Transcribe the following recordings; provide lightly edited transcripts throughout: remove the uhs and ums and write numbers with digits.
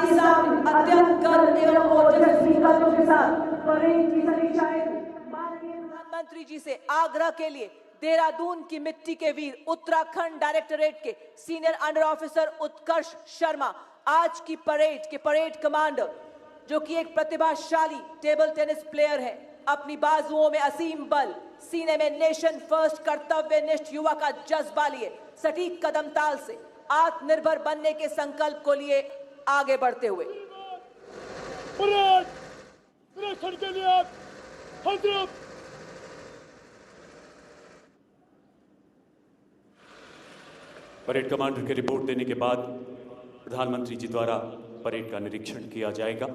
आपके सामने अत्यंत गर्व एवं ओजस्वी कदमों के साथ परेड की समीक्षाएं माननीय प्रधानमंत्री जी से आग्रह के लिए देहरादून की मिट्टी के वीर उत्तराखंड डायरेक्टरेट के सीनियर अंडर ऑफिसर उत्कर्ष शर्मा आज की परेड के परेड कमांडर, जो कि एक प्रतिभाशाली टेबल टेनिस प्लेयर है, अपनी बाजुओं में असीम बल, सीने में नेशन फर्स्ट कर्तव्यनिष्ठ युवा का जज्बा लिए सटीक कदम ताल से आत्मनिर्भर बनने के संकल्प को लिए आगे बढ़ते हुए परेड कमांडर की रिपोर्ट देने के बाद प्रधानमंत्री जी द्वारा परेड का निरीक्षण किया जाएगा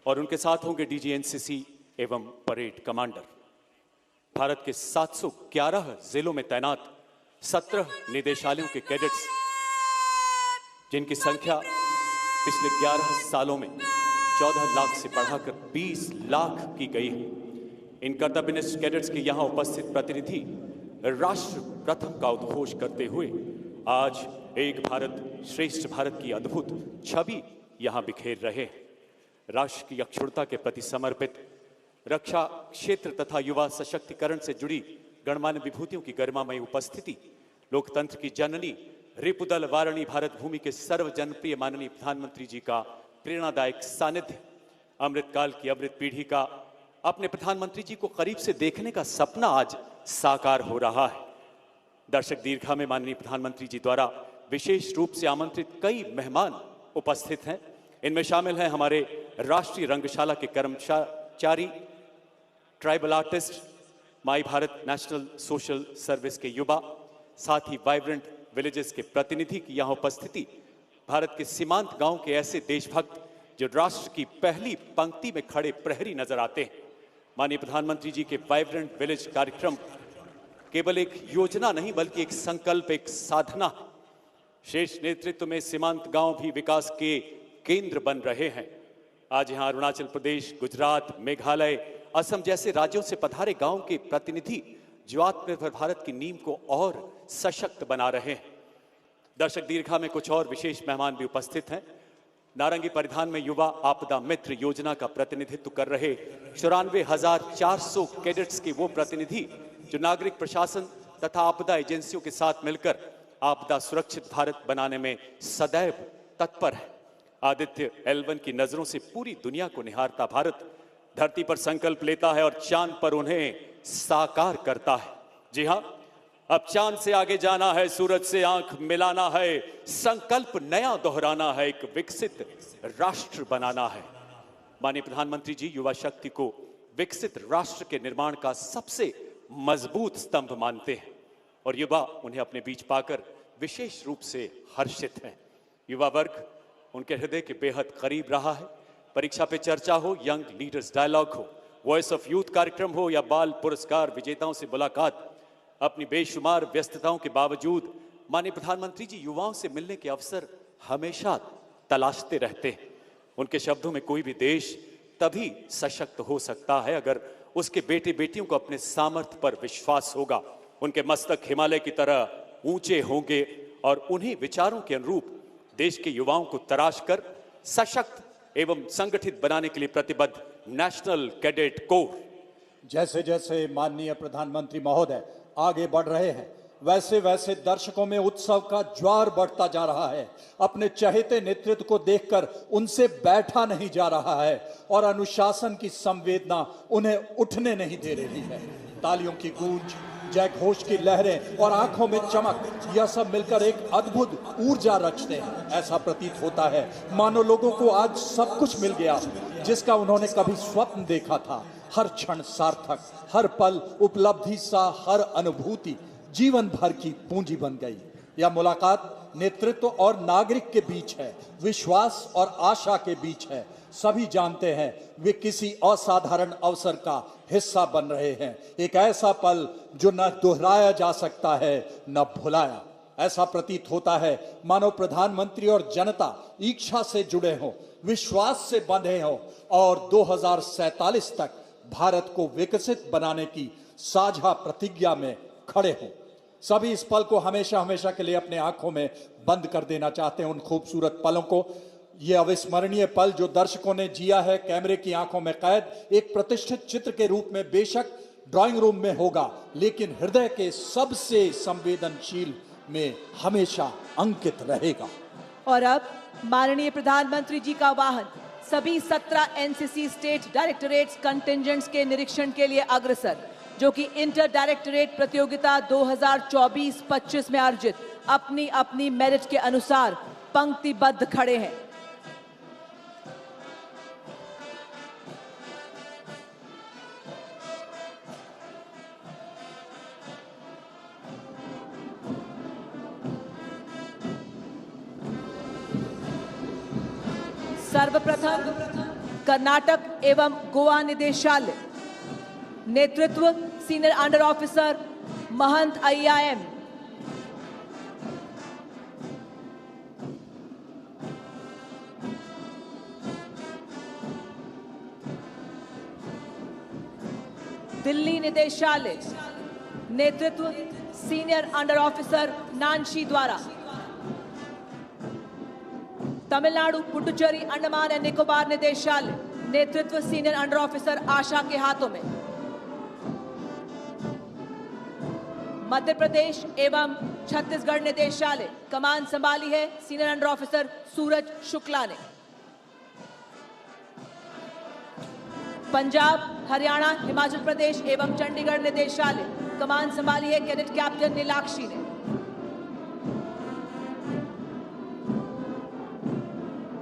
और उनके साथ होंगे डीजी एनसीसी एवं परेड कमांडर। भारत के 711 जिलों में तैनात 17 निदेशालयों के कैडेट्स, जिनकी संख्या पिछले 11 सालों में 14 लाख से बढ़ाकर 20 लाख की गई है। इन कर्तव्यनिष्ठ कैडेट्स के यहाँ उपस्थित प्रतिनिधि राष्ट्र प्रथम का उद्घोष करते हुए आज एक भारत श्रेष्ठ भारत की अद्भुत छवि यहाँ बिखेर रहे हैं। राष्ट्र की अक्षुण्णता के प्रति समर्पित रक्षा क्षेत्र तथा युवा सशक्तिकरण से जुड़ी गणमान्य विभूतियों की गरिमामयी उपस्थिति, लोकतंत्र की जननी रिपुदल वारणी भारत भूमि के सर्व जनप्रिय माननीय प्रधानमंत्री जी का प्रेरणादायक सानिध्य, अमृतकाल की अमृत पीढ़ी का अपने प्रधानमंत्री जी को करीब से देखने का सपना आज साकार हो रहा है। दर्शक दीर्घा में माननीय प्रधानमंत्री जी द्वारा विशेष रूप से आमंत्रित कई मेहमान उपस्थित हैं। इनमें शामिल हैं हमारे राष्ट्रीय रंगशाला के कर्मचारी, ट्राइबल आर्टिस्ट, माई भारत नेशनल सोशल सर्विस के युवा, साथ ही वाइब्रेंट विलेजेस के प्रतिनिधि की यहाँ उपस्थिति, भारत के सीमांत गांव के ऐसे देशभक्त जो राष्ट्र की पहली पंक्ति में खड़े प्रहरी नजर आते हैं। माननीय प्रधानमंत्री जी के वाइब्रेंट विलेज कार्यक्रम केवल एक योजना नहीं बल्कि एक संकल्प, एक साधना। शेष नेतृत्व में सीमांत गांव भी विकास के केंद्र बन रहे हैं। आज यहां अरुणाचल प्रदेश, गुजरात, मेघालय, असम जैसे राज्यों से पधारे गांव के प्रतिनिधि जो आत्मनिर्भर भारत की नींव को और सशक्त बना रहे हैं। दर्शक दीर्घा में कुछ और विशेष मेहमान भी उपस्थित हैं। नारंगी परिधान में युवा आपदा मित्र योजना का प्रतिनिधित्व कर रहे 94,400 कैडेट्स के वो प्रतिनिधि जो नागरिक प्रशासन तथा आपदा एजेंसियों के साथ मिलकर आपदा सुरक्षित भारत बनाने में सदैव तत्पर है। आदित्य L1 की नजरों से पूरी दुनिया को निहारता भारत धरती पर संकल्प लेता है और चांद पर उन्हें साकार करता है। जी हां, अब चांद से आगे जाना है, सूरज से आंख मिलाना है, संकल्प नया दोहराना है, एक विकसित राष्ट्र बनाना है। माननीय प्रधानमंत्री जी युवा शक्ति को विकसित राष्ट्र के निर्माण का सबसे मजबूत स्तंभ मानते हैं और युवा उन्हें अपने बीच पाकर विशेष रूप से हर्षित हैं। युवा वर्ग उनके हृदय के बेहद करीब रहा है। परीक्षा पे चर्चा हो, यंग लीडर्स डायलॉग हो, वॉइस ऑफ यूथ कार्यक्रम हो या बाल पुरस्कार विजेताओं से मुलाकात, अपनी बेशुमार व्यस्तताओं के बावजूद माननीय प्रधानमंत्री जी युवाओं से मिलने के अवसर हमेशा तलाशते रहते हैं। उनके शब्दों में कोई भी देश तभी सशक्त हो सकता है अगर उसके बेटे बेटियों को अपने सामर्थ्य पर विश्वास होगा। उनके मस्तक हिमालय की तरह ऊंचे होंगे और उन्हीं विचारों के अनुरूप देश के युवाओं को तराश कर सशक्त एवं संगठित बनाने के लिए प्रतिबद्ध नेशनल कैडेट कोर। जैसे जैसे माननीय प्रधानमंत्री महोदय आगे बढ़ रहे हैं, वैसे वैसे दर्शकों में उत्सव का ज्वार बढ़ता जा रहा है। अपने चहेते नेतृत्व को देखकर उनसे बैठा नहीं जा रहा है और अनुशासन की संवेदना उन्हें उठने नहीं दे रही है। तालियों की गूंज, जय घोष की लहरें और आंखों में चमक, यह सब मिलकर एक अद्भुत ऊर्जा रचते हैं। ऐसा प्रतीत होता है मानो लोगों को आज सब कुछ मिल गया जिसका उन्होंने कभी स्वप्न देखा था। हर क्षण सार्थक, हर पल उपलब्धि सा, हर अनुभूति जीवन भर की पूंजी बन गई। यह मुलाकात नेतृत्व और नागरिक के बीच है, विश्वास और आशा के बीच है। सभी जानते हैं वे किसी असाधारण अवसर का हिस्सा बन रहे हैं। एक ऐसा पल जो न दोहराया जा सकता है न भुलाया। ऐसा प्रतीत होता है मानो प्रधानमंत्री और जनता इच्छा से जुड़े हों, विश्वास से बंधे हों और 2047 तक भारत को विकसित बनाने की साझा प्रतिज्ञा में खड़े हों। सभी इस पल को हमेशा हमेशा के लिए अपने आंखों में बंद कर देना चाहते हैं, उन खूबसूरत पलों को। ये अविस्मरणीय पल जो दर्शकों ने जिया है कैमरे की आंखों में कैद एक प्रतिष्ठित चित्र के रूप में बेशक ड्राइंग रूम में होगा, लेकिन हृदय के सबसे संवेदनशील में हमेशा अंकित रहेगा। और अब माननीय प्रधानमंत्री जी का वाहन सभी 17 एनसीसी स्टेट डायरेक्टरेट्स कंटिंजेंट्स के निरीक्षण के लिए अग्रसर, जो कि इंटर डायरेक्टरेट प्रतियोगिता 2024-25 में अर्जित अपनी अपनी मेरिट के अनुसार पंक्तिबद्ध खड़े हैं। सर्वप्रथम कर्नाटक एवं गोवा निदेशालय, नेतृत्व सीनियर अंडर ऑफिसर महंत IIM। दिल्ली निदेशालय, नेतृत्व सीनियर अंडर ऑफिसर नानशी द्वारा। तमिलनाडु पुडुचेरी अंडमान एंड निकोबार निदेशालय, नेतृत्व सीनियर अंडर ऑफिसर आशा के हाथों में। मध्य प्रदेश एवं छत्तीसगढ़ निदेशालय, कमान संभाली है सीनियर अंडर ऑफिसर सूरज शुक्ला ने। पंजाब, हरियाणा, हिमाचल प्रदेश एवं चंडीगढ़ निदेशालय, कमान संभाली है कैडेट कैप्टन नीलाक्षी ने।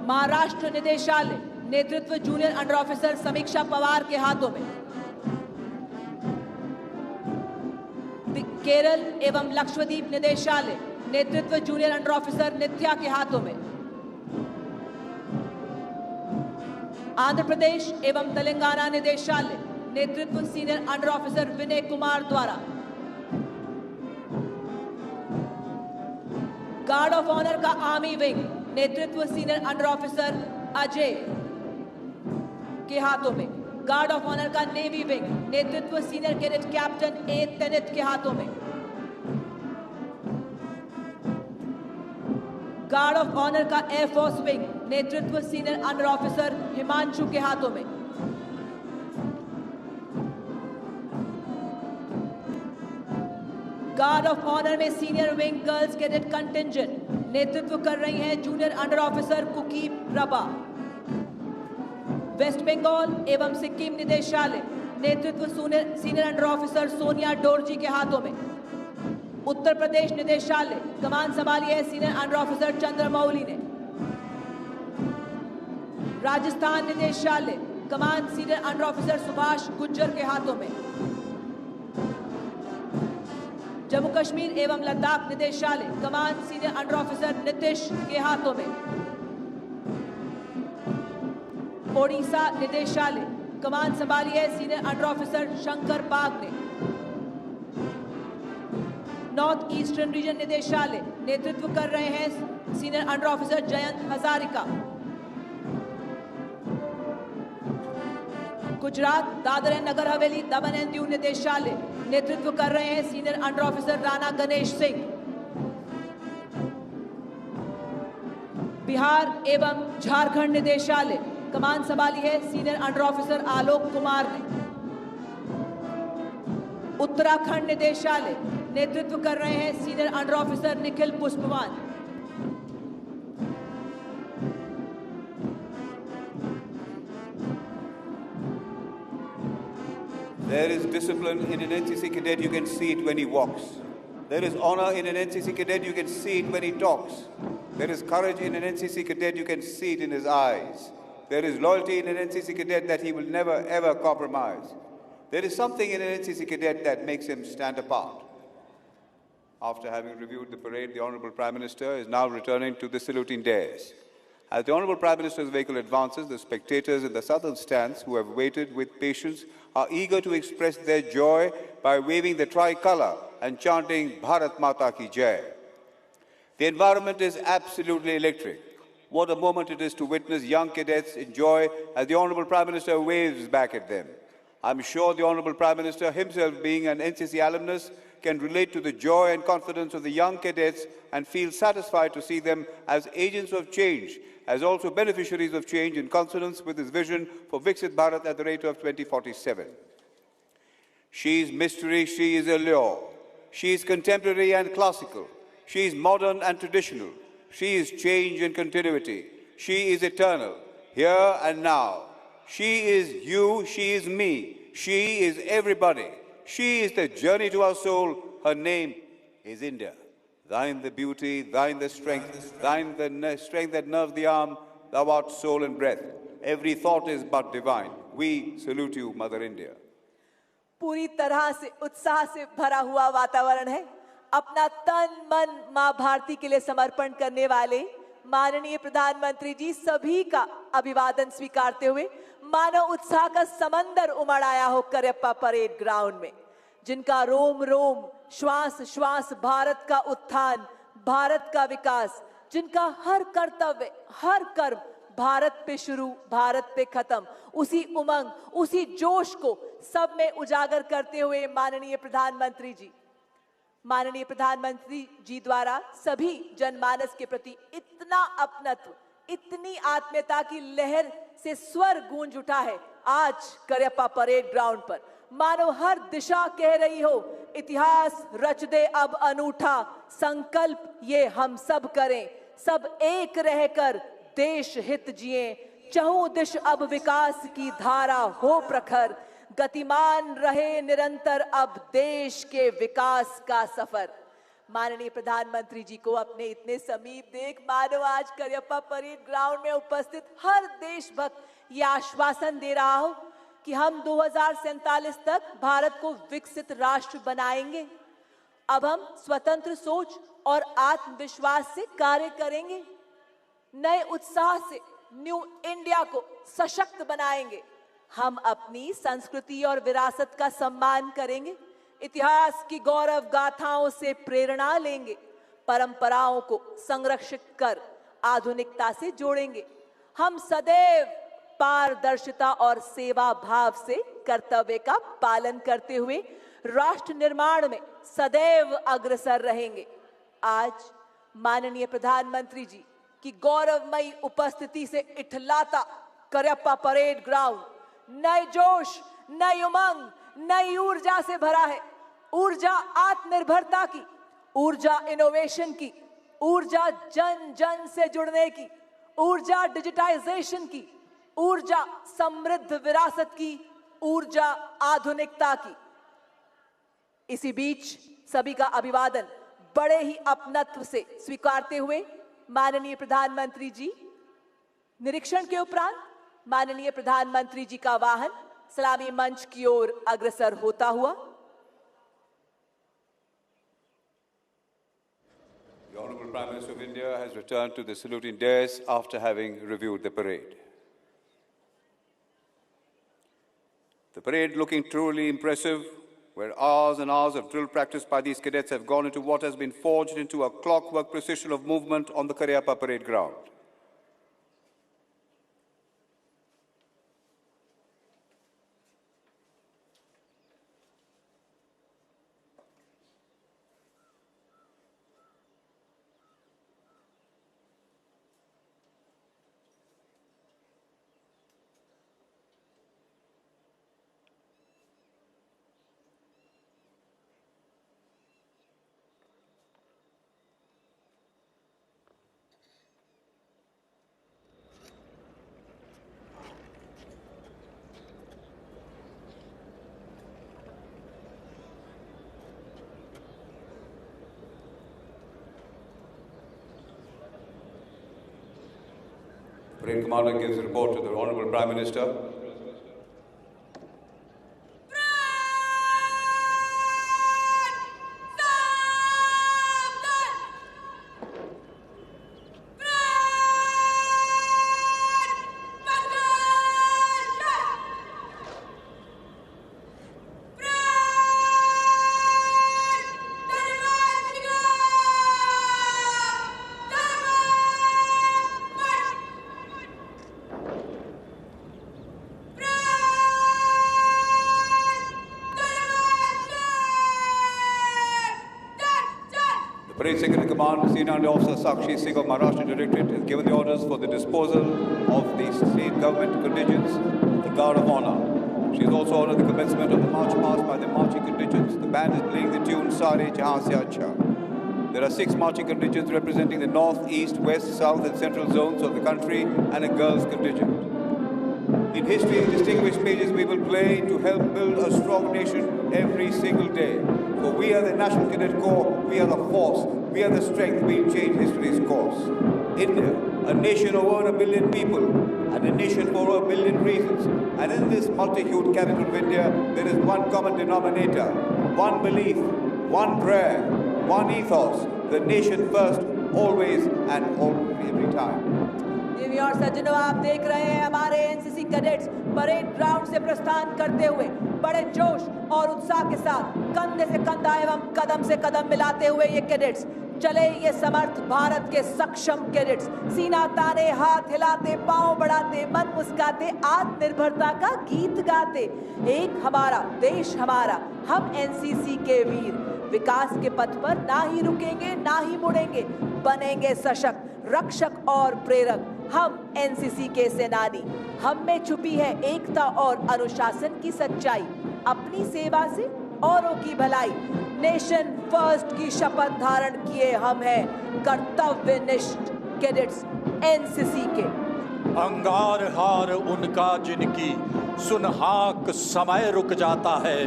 महाराष्ट्र निदेशालय, नेतृत्व जूनियर अंडर ऑफिसर समीक्षा पवार के हाथों में। केरल एवं लक्षद्वीप निदेशालय, नेतृत्व जूनियर अंडर ऑफिसर नित्या के हाथों में। आंध्र प्रदेश एवं तेलंगाना निदेशालय, नेतृत्व senior under officer Vinay Kumar द्वारा। गार्ड ऑफ ऑनर का आर्मी विंग, नेतृत्व सीनियर अंडर ऑफिसर अजय के हाथों में। गार्ड ऑफ ऑनर का नेवी विंग, नेतृत्व सीनियर कैडेट कैप्टन ए तेनित के हाथों में। गार्ड ऑफ ऑनर का एयरफोर्स विंग, नेतृत्व सीनियर अंडर ऑफिसर हिमांशु के हाथों में। गार्ड ऑफ ऑनर में senior wing girls cadet contingent, नेतृत्व कर रही हैं junior under officer cookie Prabha. Waste Bengal एवं सिक्किम निदेशालय, नेतृत्व senior under officer Sonia Dorji के हाथों में। उत्तर प्रदेश निदेशालय, कमान संभाली है सीनियर अंडर ऑफिसर चंद्रमौली ने। राजस्थान निदेशालय, कमान senior under officer Subhash Gujjar के हाथों में। जम्मू कश्मीर एवं लद्दाख निदेशालय, कमान सीनियर अंडर ऑफिसर नीतीश के हाथों में। ओडिशा निदेशालय, कमान संभाली है senior under officer Shankar Bag ने। नॉर्थ ईस्टर्न रीजन निदेशालय, नेतृत्व कर रहे हैं senior under officer Jayant Hazarika. Gujarat, Dadra and Nagar Haveli, Daman and Diu निदेशालय, नेतृत्व कर रहे हैं senior under officer Rana Ganesh Singh. Bihar एवं झारखंड निदेशालय, कमान संभाली है senior under officer Alok Kumar ने। उत्तराखंड निदेशालय, नेतृत्व कर रहे हैं senior under officer Nikhil पुष्पवान। There is discipline in an NCC cadet, you can see it when he walks. There is honor in an NCC cadet, you can see it when he talks. There is courage in an NCC cadet, you can see it in his eyes. There is loyalty in an NCC cadet that he will never ever compromise. There is something in an NCC cadet that makes him stand apart. After having reviewed the parade, the Honorable Prime Minister is now returning to the saluting dais. As the Honorable Prime Minister's vehicle advances, the spectators in the southern stands who have waited with patience are eager to express their joy by waving the tricolour and chanting Bharat Mata Ki Jai. The environment is absolutely electric. What a moment it is to witness young cadets enjoy as the Honorable Prime Minister waves back at them. I'm sure the Honorable Prime Minister himself, being an NCC alumnus, can relate to the joy and confidence of the young cadets and feel satisfied to see them as agents of change, as also beneficiaries of change in consonance with his vision for Viksit Bharat at the rate of 2047. She is mystery, she is allure. She is contemporary and classical. She is modern and traditional. She is change and continuity. She is eternal, here and now. She is you, she is me. She is everybody. She is the journey to our soul. Her name is India. Thine the beauty, thine the strength, thine the strength that nerves the arm, thou art soul and breath. Every thought is but divine. We salute you, Mother India. पूरी तरह से उत्साह से भरा हुआ वातावरण है। अपना तन मन मां भारती के लिए समर्पण करने वाले माननीय प्रधानमंत्री जी सभी का अभिवादन स्वीकारते हुए मानव उत्साह का समंदर उमड़ आया हो करियप्पा परेड ग्राउंड में, जिनका रोम रोम श्वास श्वास भारत का उत्थान, भारत का विकास, जिनका हर कर्तव्य हर कर्म भारत पे शुरू भारत पे खत्म, उसी उमंग उसी जोश को सब में उजागर करते हुए माननीय प्रधानमंत्री जी द्वारा सभी जनमानस के प्रति इतना अपनत्व, इतनी आत्मीयता की लहर से स्वर गूंज उठा है आज करियप्पा परेड ग्राउंड पर। मानो हर दिशा कह रही हो, इतिहास रच दे अब अनूठा, संकल्प ये हम सब करें, सब एक रहकर देश हित जिए, चहुं दिश अब विकास की धारा हो प्रखर, गतिमान रहे निरंतर अब देश के विकास का सफर। माननीय प्रधानमंत्री जी को अपने इतने समीप देख मानो आज करियप्पा परेड ग्राउंड में उपस्थित हर देशभक्त ये आश्वासन दे रहा हो कि हम 2047 तक भारत को विकसित राष्ट्र बनाएंगे। अब हम स्वतंत्र सोच और आत्मविश्वास से कार्य करेंगे, नए उत्साह से न्यू इंडिया को सशक्त बनाएंगे। हम अपनी संस्कृति और विरासत का सम्मान करेंगे, इतिहास की गौरव गाथाओं से प्रेरणा लेंगे, परंपराओं को संरक्षित कर आधुनिकता से जोड़ेंगे। हम सदैव पारदर्शिता और सेवा भाव से कर्तव्य का पालन करते हुए राष्ट्र निर्माण में सदैव अग्रसर रहेंगे। आज माननीय प्रधानमंत्री जी की गौरवमयी उपस्थिति से इठलाता करियप्पा परेड ग्राउंड नए जोश, नई उमंग, नई ऊर्जा से भरा है। ऊर्जा आत्मनिर्भरता की, ऊर्जा इनोवेशन की, ऊर्जा जन जन से जुड़ने की, ऊर्जा डिजिटाइजेशन की, ऊर्जा समृद्ध विरासत की, ऊर्जा आधुनिकता की। इसी बीच सभी का अभिवादन बड़े ही अपनत्व से स्वीकारते हुए माननीय प्रधानमंत्री जी निरीक्षण के उपरांत माननीय प्रधानमंत्री जी का वाहन सलामी मंच की ओर अग्रसर होता हुआ। The Honorable Prime Minister of India has returned to the saluting dais after having reviewed the parade. The parade looking truly impressive, where hours and hours of drill practice by these cadets have gone into what has been forged into a clockwork precision of movement on the Kariappa parade ground. Parade Commander gives a report to the Honorable Prime Minister. Parade Second in Command, Senior Under Officer Sakshi Singh of Maharashtra Directorate has given the orders for the disposal of the state government contingents, the Guard of Honor. She has also ordered the commencement of the march past by the marching contingents. The band is playing the tune Sare Jahan Se Acha. There are 6 marching contingents representing the north, east, west, south and central zones of the country and a girls contingent. In history, distinguished pages we will play to help build a strong nation every single day. For we are the National Cadet Corps, we are the force, we are the strength, we change history's course. India, a nation of over 1 billion people, and a nation for over 1 billion reasons. And in this multi-hued capital of India, there is one common denominator, one belief, one prayer, one ethos, the nation first, always and every time. देवी और सज्जनों, आप देख रहे हैं हमारे NCC cadets parade ground से प्रस्थान करते हुए बड़े जोश और उत्साह के साथ कंधे से कंधा एवं कदम से कदम मिलाते हुए ये कैडेट्स चले। ये समर्थ भारत के सक्षम कैडेट्स सीना ताने, हाथ हिलाते, पांव बढ़ाते, मन मुस्काते, आत्मनिर्भरता का गीत गाते। एक हमारा देश हमारा, हम एनसीसी के वीर विकास के पथ पर ना ही रुकेंगे ना ही मुड़ेंगे, बनेंगे सशक्त, रक्षक और प्रेरक। हम एनसीसी के सेनानी, हम में छुपी है एकता और अनुशासन की सच्चाई। अपनी सेवा से औरों की भलाई, नेशन फर्स्ट की शपथ धारण किए हम हैं कर्तव्यनिष्ठ कैडेट्स एनसीसी के। अंगार हार उनका जिनकी सुनहाक समय रुक जाता है,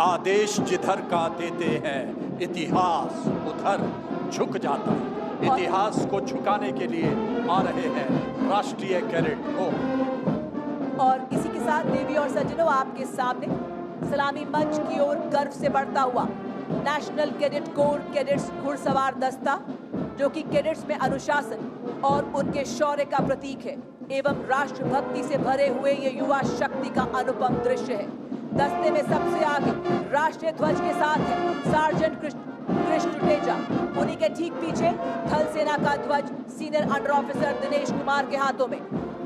आदेश जिधर का देते हैं इतिहास उधर झुक जाता है। इतिहास को झुकाने के लिए आ रहे हैं राष्ट्रीय कैडेट कोर। और इसी के साथ देवी और सज्जनों, आपके सामने सलामी मंच की ओर गर्व से बढ़ता हुआ नेशनल कैडेट कोर कैडेट्स घुड़सवार दस्ता, जो कि कैडेट्स में अनुशासन और उनके शौर्य का प्रतीक है एवं राष्ट्रभक्ति से भरे हुए ये युवा शक्ति का अनुपम दृश्य है। दस्ते में सबसे आगे राष्ट्रीय ध्वज के साथ है सार्जेंट कृष्ण टुटेजा। उन्हीं के ठीक पीछे थल सेना का ध्वज senior under officer Dinesh Kumar के हाथों में,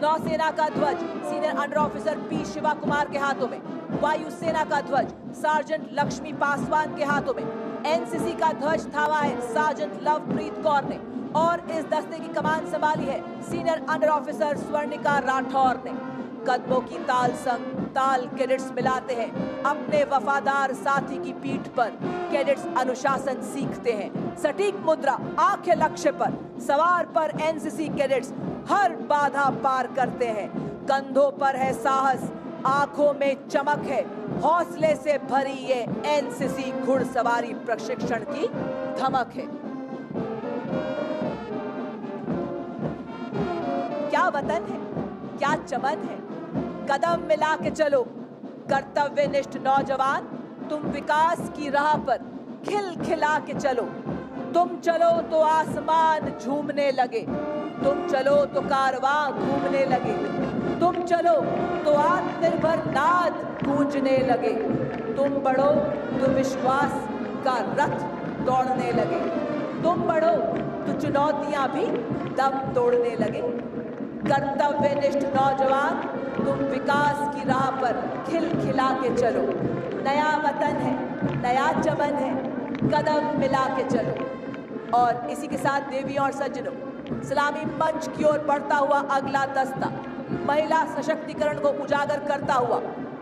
नौसेना का ध्वज senior under officer P Shiva Kumar के हाथों में, वायुसेना का ध्वज सार्जेंट लक्ष्मी पासवान के हाथों में, एनसीसी का ध्वज थामा है सार्जेंट लवप्रीत कौर ने और इस दस्ते की कमान संभाली है senior under officer Swarnika Rathore ने। कदमों की ताल संग ताल कैडेट्स मिलाते हैं, अपने वफादार साथी की पीठ पर कैडेट्स अनुशासन सीखते हैं। सटीक मुद्रा, आंखें लक्ष्य पर, सवार पर एनसीसी कैडेट्स हर बाधा पार करते हैं। कंधों पर है साहस, आंखों में चमक है, हौसले से भरी ये एनसीसी घुड़सवारी प्रशिक्षण की धमक है। क्या वतन है, क्या चमन है, कदम मिला के चलो कर्तव्यनिष्ठ नौजवान, तुम विकास की राह पर खिल खिला के चलो। तुम चलो तो आसमान झूमने लगे, तुम चलो तो कारवां घूमने लगे, तुम चलो तो आत्मनिर्भर नाद गूंजने लगे, तुम बढ़ो तो विश्वास का रथ दौड़ने लगे, तुम बढ़ो तो चुनौतियां भी दम तोड़ने लगे। कर्तव्यनिष्ठ नौजवान, तुम विकास की राह पर खिल खिला के चलो। नया वतन है, नया चमन है, कदम मिला के चलो। और इसी के साथ देवी और सज्जनों, सलामी मंच की ओर बढ़ता हुआ अगला दस्ता महिला सशक्तिकरण को उजागर करता हुआ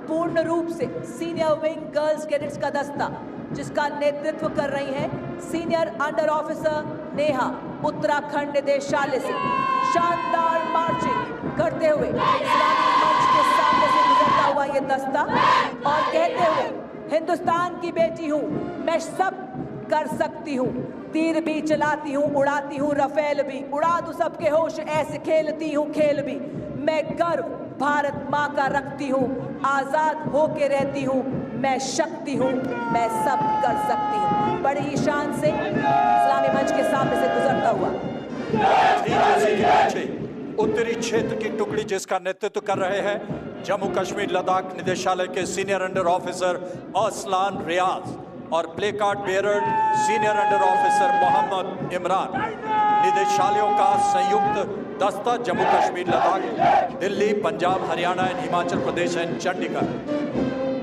पूर्ण रूप से सीनियर विंग गर्ल्स कैडेट्स का दस्ता, जिसका नेतृत्व कर रही हैं senior under officer Neha Uttarakhand निदेशालय से। शानदार मार्चिंग करते हुए सलामी मंच के सामने से गुजरता हुआ ये दस्ता और कहते हुए, हिंदुस्तान की बेटी हूँ, मैं सब कर सकती हूँ, तीर भी चलाती हूँ, उड़ाती हूँ रफेल भी, उड़ा दूं सबके होश ऐसे खेलती हूँ खेल भी, मैं गर्व भारत माँ का रखती हूँ, आजाद होके रहती हूँ, मैं शक्ति हूँ, मैं सब कर सकती हूँ। बड़ी ही शान से इस्लामी मंच के सामने से गुजरता हुआ उत्तरी क्षेत्र की टुकड़ी जिसका नेतृत्व कर रहे हैं जम्मू कश्मीर लद्दाख निदेशालय के senior under officer Aslan Riyaz और play card bearer senior under officer Mohammad Imran. निदेशालयों का संयुक्त दस्ता जम्मू कश्मीर लद्दाख दिल्ली पंजाब हरियाणा एंड हिमाचल प्रदेश एंड चंडीगढ़।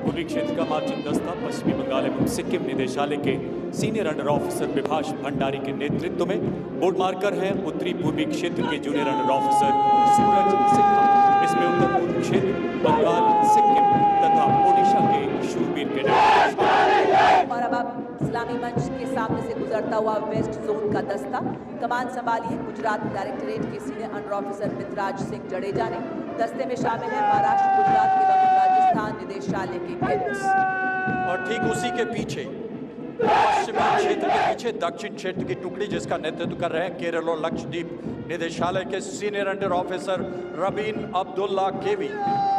पूर्वी क्षेत्र का मार्चिंग दस्ता पश्चिमी बंगाल एवं सिक्किम निदेशालय के senior under officer Vibhash Bhandari के नेतृत्व में बोर्ड मार्कर हैं उत्तरी पूर्वी क्षेत्र के जूनियर अंडर ऑफिसर सूरज सिन्हा। इसमें उत्तर पूर्व क्षेत्र, बंगाल, सिक्किम तथा ओडिशा के शूरवीर कैडेट। और अब आप इस्लामी मंच के सामने से गुजरता हुआ वेस्ट जोन का दस्ता कमान संभाली है गुजरात डायरेक्टरेट के senior under officer Mitraj Singh Jadeja ने। दस्ते में शामिल है महाराष्ट्र, गुजरात एवं राजस्थान निदेशालय के कैडेट्स। और ठीक उसी के पीछे पश्चिमी क्षेत्र के पीछे दक्षिण क्षेत्र की टुकड़ी जिसका नेतृत्व कर रहे हैं केरल और लक्षद्वीप निदेशालय के senior under officer Rabeen Abdulla KV.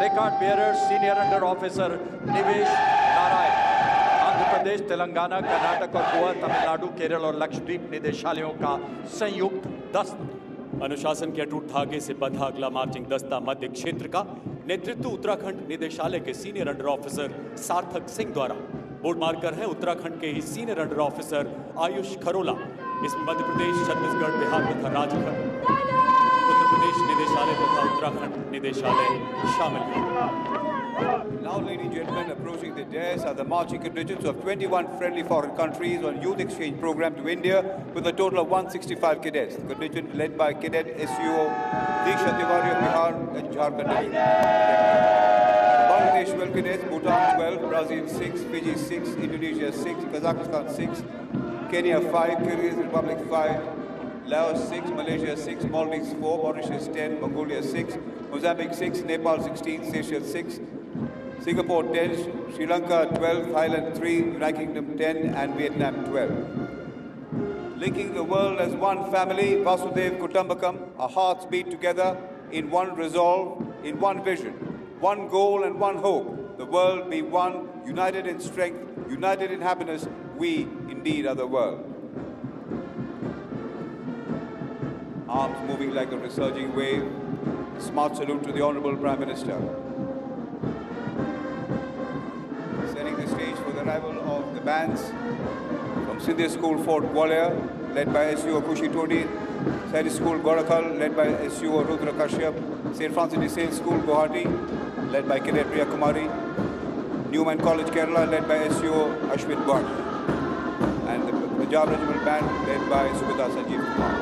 Record bearer senior under officer Nivesh Narayan. Andhra Pradesh, Telangana, Karnataka और गोवा, तमिलनाडु, केरल और लक्षद्वीप निदेशालयों का संयुक्त दस्ता। अनुशासन के अटूट धागे से बंधा अगला मार्चिंग दस्ता मध्य क्षेत्र का नेतृत्व उत्तराखंड निदेशालय के सीनियर अंडर ऑफिसर सार्थक सिंह द्वारा। बोर्ड मार्कर है उत्तराखंड के ही senior under officer Ayush Kharola. इसमें मध्य प्रदेश, छत्तीसगढ़, बिहार तथा झारखंड, उत्तर प्रदेश निदेशालय तथा उत्तराखंड निदेशालय शामिल है। Now, ladies and gentlemen, approaching the dais are the marching contingents of 21 friendly foreign countries on youth exchange program to India with a total of 165 cadets. The contingent led by Cadet SUO Diksha Tiwari of Bihar and Jharkhand. Bangladesh 12 cadets, Bhutan 12, Brazil 6, Fiji 6, Indonesia 6, Kazakhstan 6, Kenya 5, Kyrgyz Republic 5, Laos 6, Malaysia 6, Maldives 4, Mauritius 10, Mongolia 6, Mozambique 6, Nepal 16, Seychelles 6, Singapore 10, Sri Lanka 12, Thailand 3, United Kingdom 10 and Vietnam 12. Linking the world as one family, Vasudev Kutumbakam, our hearts beat together in one resolve, in one vision, one goal and one hope. The world be one, united in strength, united in happiness, we indeed are the world. Arms moving like a resurging wave, smart salute to the Honorable Prime Minister. Setting the stage for the arrival of the bands from Sindhya School Fort Gwalior, led by SUO Kushi Todi, Sari School Gorakhal, led by SUO Rudra Kashyap, St. Francis de Sales School Guwahati, led by Cadet Priya Kumari, Newman College Kerala, led by SUO Ashwin Bhatt, and the Punjab Regiment Band, led by Subhita Sanjeev Kumar.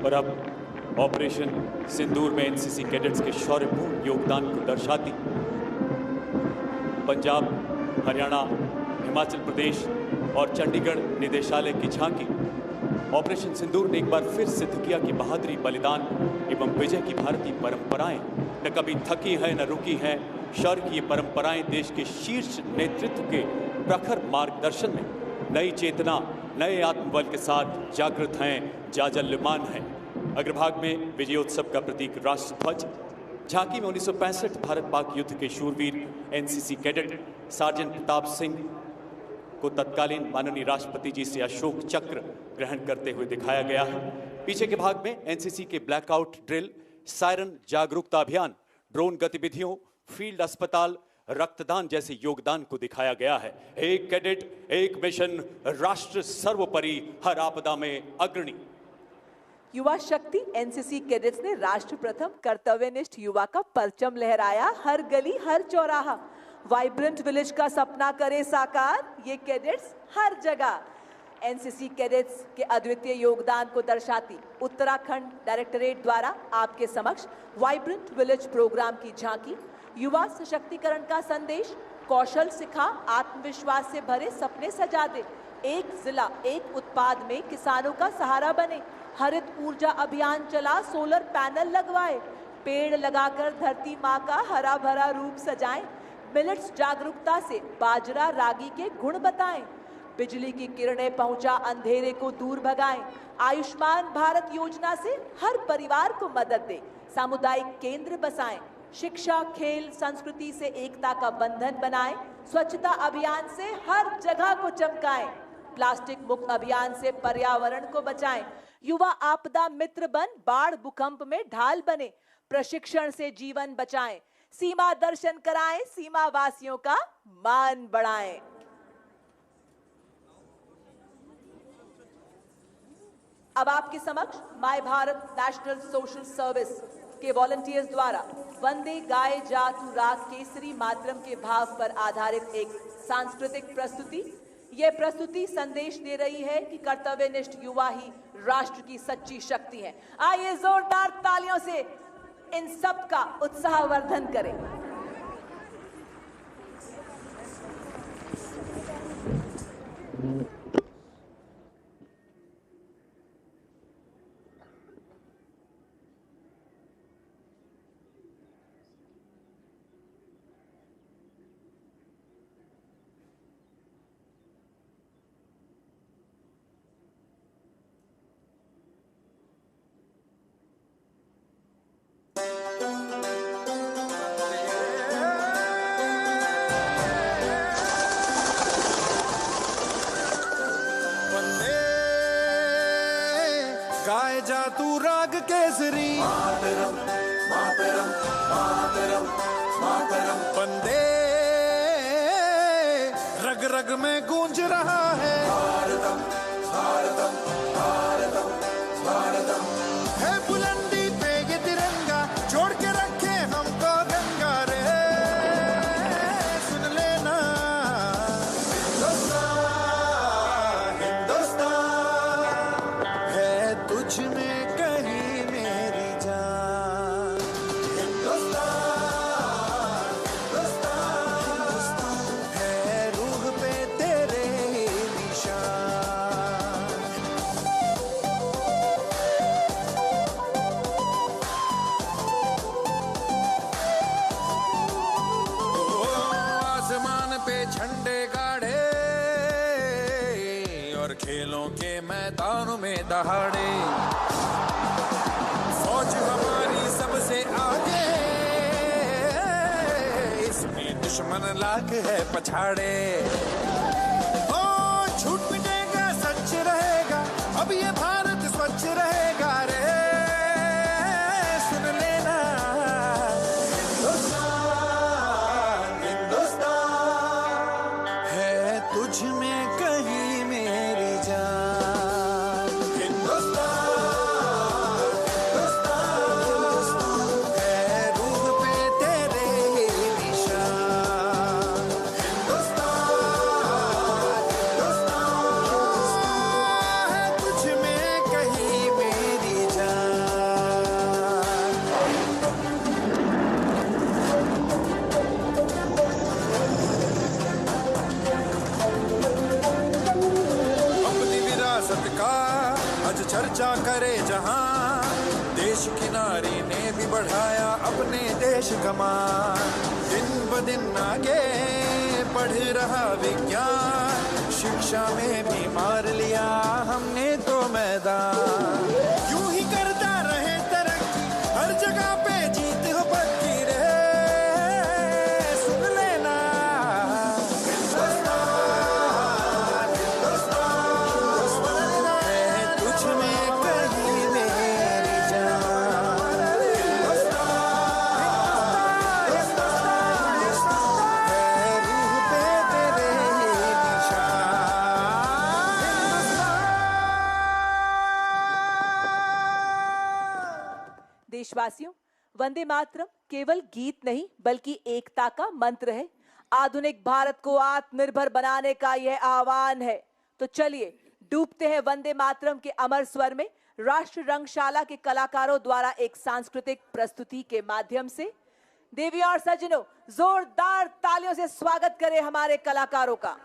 और अब operation सिंदूर में NCC cadets के शौर्यपूर्ण योगदान को दर्शाती पंजाब, हरियाणा, हिमाचल प्रदेश और चंडीगढ़ निदेशालय की झांकी। ऑपरेशन सिंदूर ने एक बार फिर सिद्ध किया कि बहादुरी, बलिदान एवं विजय की भारतीय परंपराएं न कभी थकी हैं न रुकी हैं। शौर्य की ये परंपराएं देश के शीर्ष नेतृत्व के प्रखर मार्गदर्शन में नई चेतना, नए आत्मबल के साथ जागृत हैं, जाजल्यमान हैं। अग्रभाग में विजयोत्सव का प्रतीक राष्ट्र ध्वज, झांकी में 1965 भारत पाक युद्ध के शूरवीर NCC cadet sergeant Pratap Singh को तत्कालीन माननीय राष्ट्रपति जी से अशोक चक्र ग्रहण करते हुए दिखाया गया है। पीछे के भाग में एनसीसी के ब्लैकआउट ड्रिल, सायरन जागरूकता अभियान, ड्रोन गतिविधियों, फील्ड अस्पताल, रक्तदान जैसे योगदान को दिखाया गया है। एक कैडेट, एक मिशन, राष्ट्र सर्वोपरि, हर आपदा में अग्रणी। युवा शक्ति एनसीसी कैडेट्स ने राष्ट्र प्रथम कर्तव्यनिष्ठ युवा का परचम लहराया। हर गली, हर चौराहा वाइब्रेंट विलेज का सपना करे साकार। ये कैडेट्स हर जगह। एनसीसी कैडेट्स के अद्वितीय योगदान को दर्शाती उत्तराखंड डायरेक्टरेट द्वारा आपके समक्ष वाइब्रेंट विलेज प्रोग्राम की झांकी। युवा सशक्तिकरण का संदेश, कौशल सिखा, आत्मविश्वास से भरे सपने सजा दे। एक जिला, एक उत्पाद में किसानों का सहारा बने। हरित ऊर्जा अभियान चला, सोलर पैनल लगवाए। पेड़ लगाकर धरती माँ का हरा भरा रूप सजाएं। मिलेट्स जागरूकता से बाजरा, रागी के गुण बताएं। बिजली की किरणें पहुंचा अंधेरे को दूर भगाएं। आयुष्मान भारत योजना से हर परिवार को मदद दे। सामुदायिक केंद्र बसाएं। शिक्षा, खेल, संस्कृति से एकता का बंधन बनाएं। स्वच्छता अभियान से हर जगह को चमकाएं। प्लास्टिक मुक्त अभियान से पर्यावरण को बचाएं। युवा आपदा मित्र बन बाढ़ भूकंप में ढाल बने। प्रशिक्षण से जीवन बचाएं। सीमा दर्शन कराएं, सीमा वासियों का मान बढ़ाएं। अब आपके समक्ष my Bharat national social service के वॉलंटियर्स द्वारा वंदे गाए जा तू राग केसरी मातरम के भाव पर आधारित एक सांस्कृतिक प्रस्तुति। यह प्रस्तुति संदेश दे रही है कि कर्तव्यनिष्ठ युवा ही राष्ट्र की सच्ची शक्ति है। आइए जोरदार तालियों से इन सब का उत्साहवर्धन करें। गाए जा तू राग केसरी मातरम मातरम मातरम मातरम। वंदे रग रग में गूंज रहा है भारतम भारतम भारतम भारतम। है बुलंदी पे ये तिरंगा जोड़ के रखे हमको गंगा रे। सुन लेना हिंदुस्तान हिंदुस्तान है तुझ में कहीं मेरी जान। हिंदुस्तान हिंदुस्तान है रूह पे तेरे निशान। आसमान पे झंडे गाड़े और खेलों के मैदानों में दहाड़े। फौज हमारी सबसे आगे इसमें दुश्मन लाख है पछाड़े। ओ झूठ मिटेगा सच रहेगा अब ये भारत स्वच्छ रहेगा रे। सुन लेना हिंदुस्तान हिंदुस्तान है तुझ में कहीं मेरी जान। हिंदुस्तान हिंदुस्तान है रूह पे तेरे निशान। हिंदुस्तान हिंदुस्तान है तुझ में कहीं मेरी जान। अपनी विरासत का आज चर्चा करे जहां। देश की नारी ने भी बढ़ाया अपने देश का मान। दिन ब दिन आगे बढ़ रहा विज्ञान। शिक्षा में भी मार लिया हमने तो मैदान। यूं ही करता रहे तरक्की हर जगह पे जीत हो पक्की रे। सुन लेना हिंदुस्तान हिंदुस्तान है तुझ में कहीं मेरी जान। हिंदुस्तान हिंदुस्तान है रूह पे तेरे निशान। देशवासियों, वंदे मातरम केवल गीत नहीं बल्कि एकता का मंत्र है। आधुनिक भारत को आत्मनिर्भर बनाने का यह आह्वान है। तो चलिए डूबते हैं वंदे मातरम के अमर स्वर में राष्ट्र रंगशाला के कलाकारों द्वारा एक सांस्कृतिक प्रस्तुति के माध्यम से। देवी और सज्जनों, जोरदार तालियों से स्वागत करें हमारे कलाकारों का।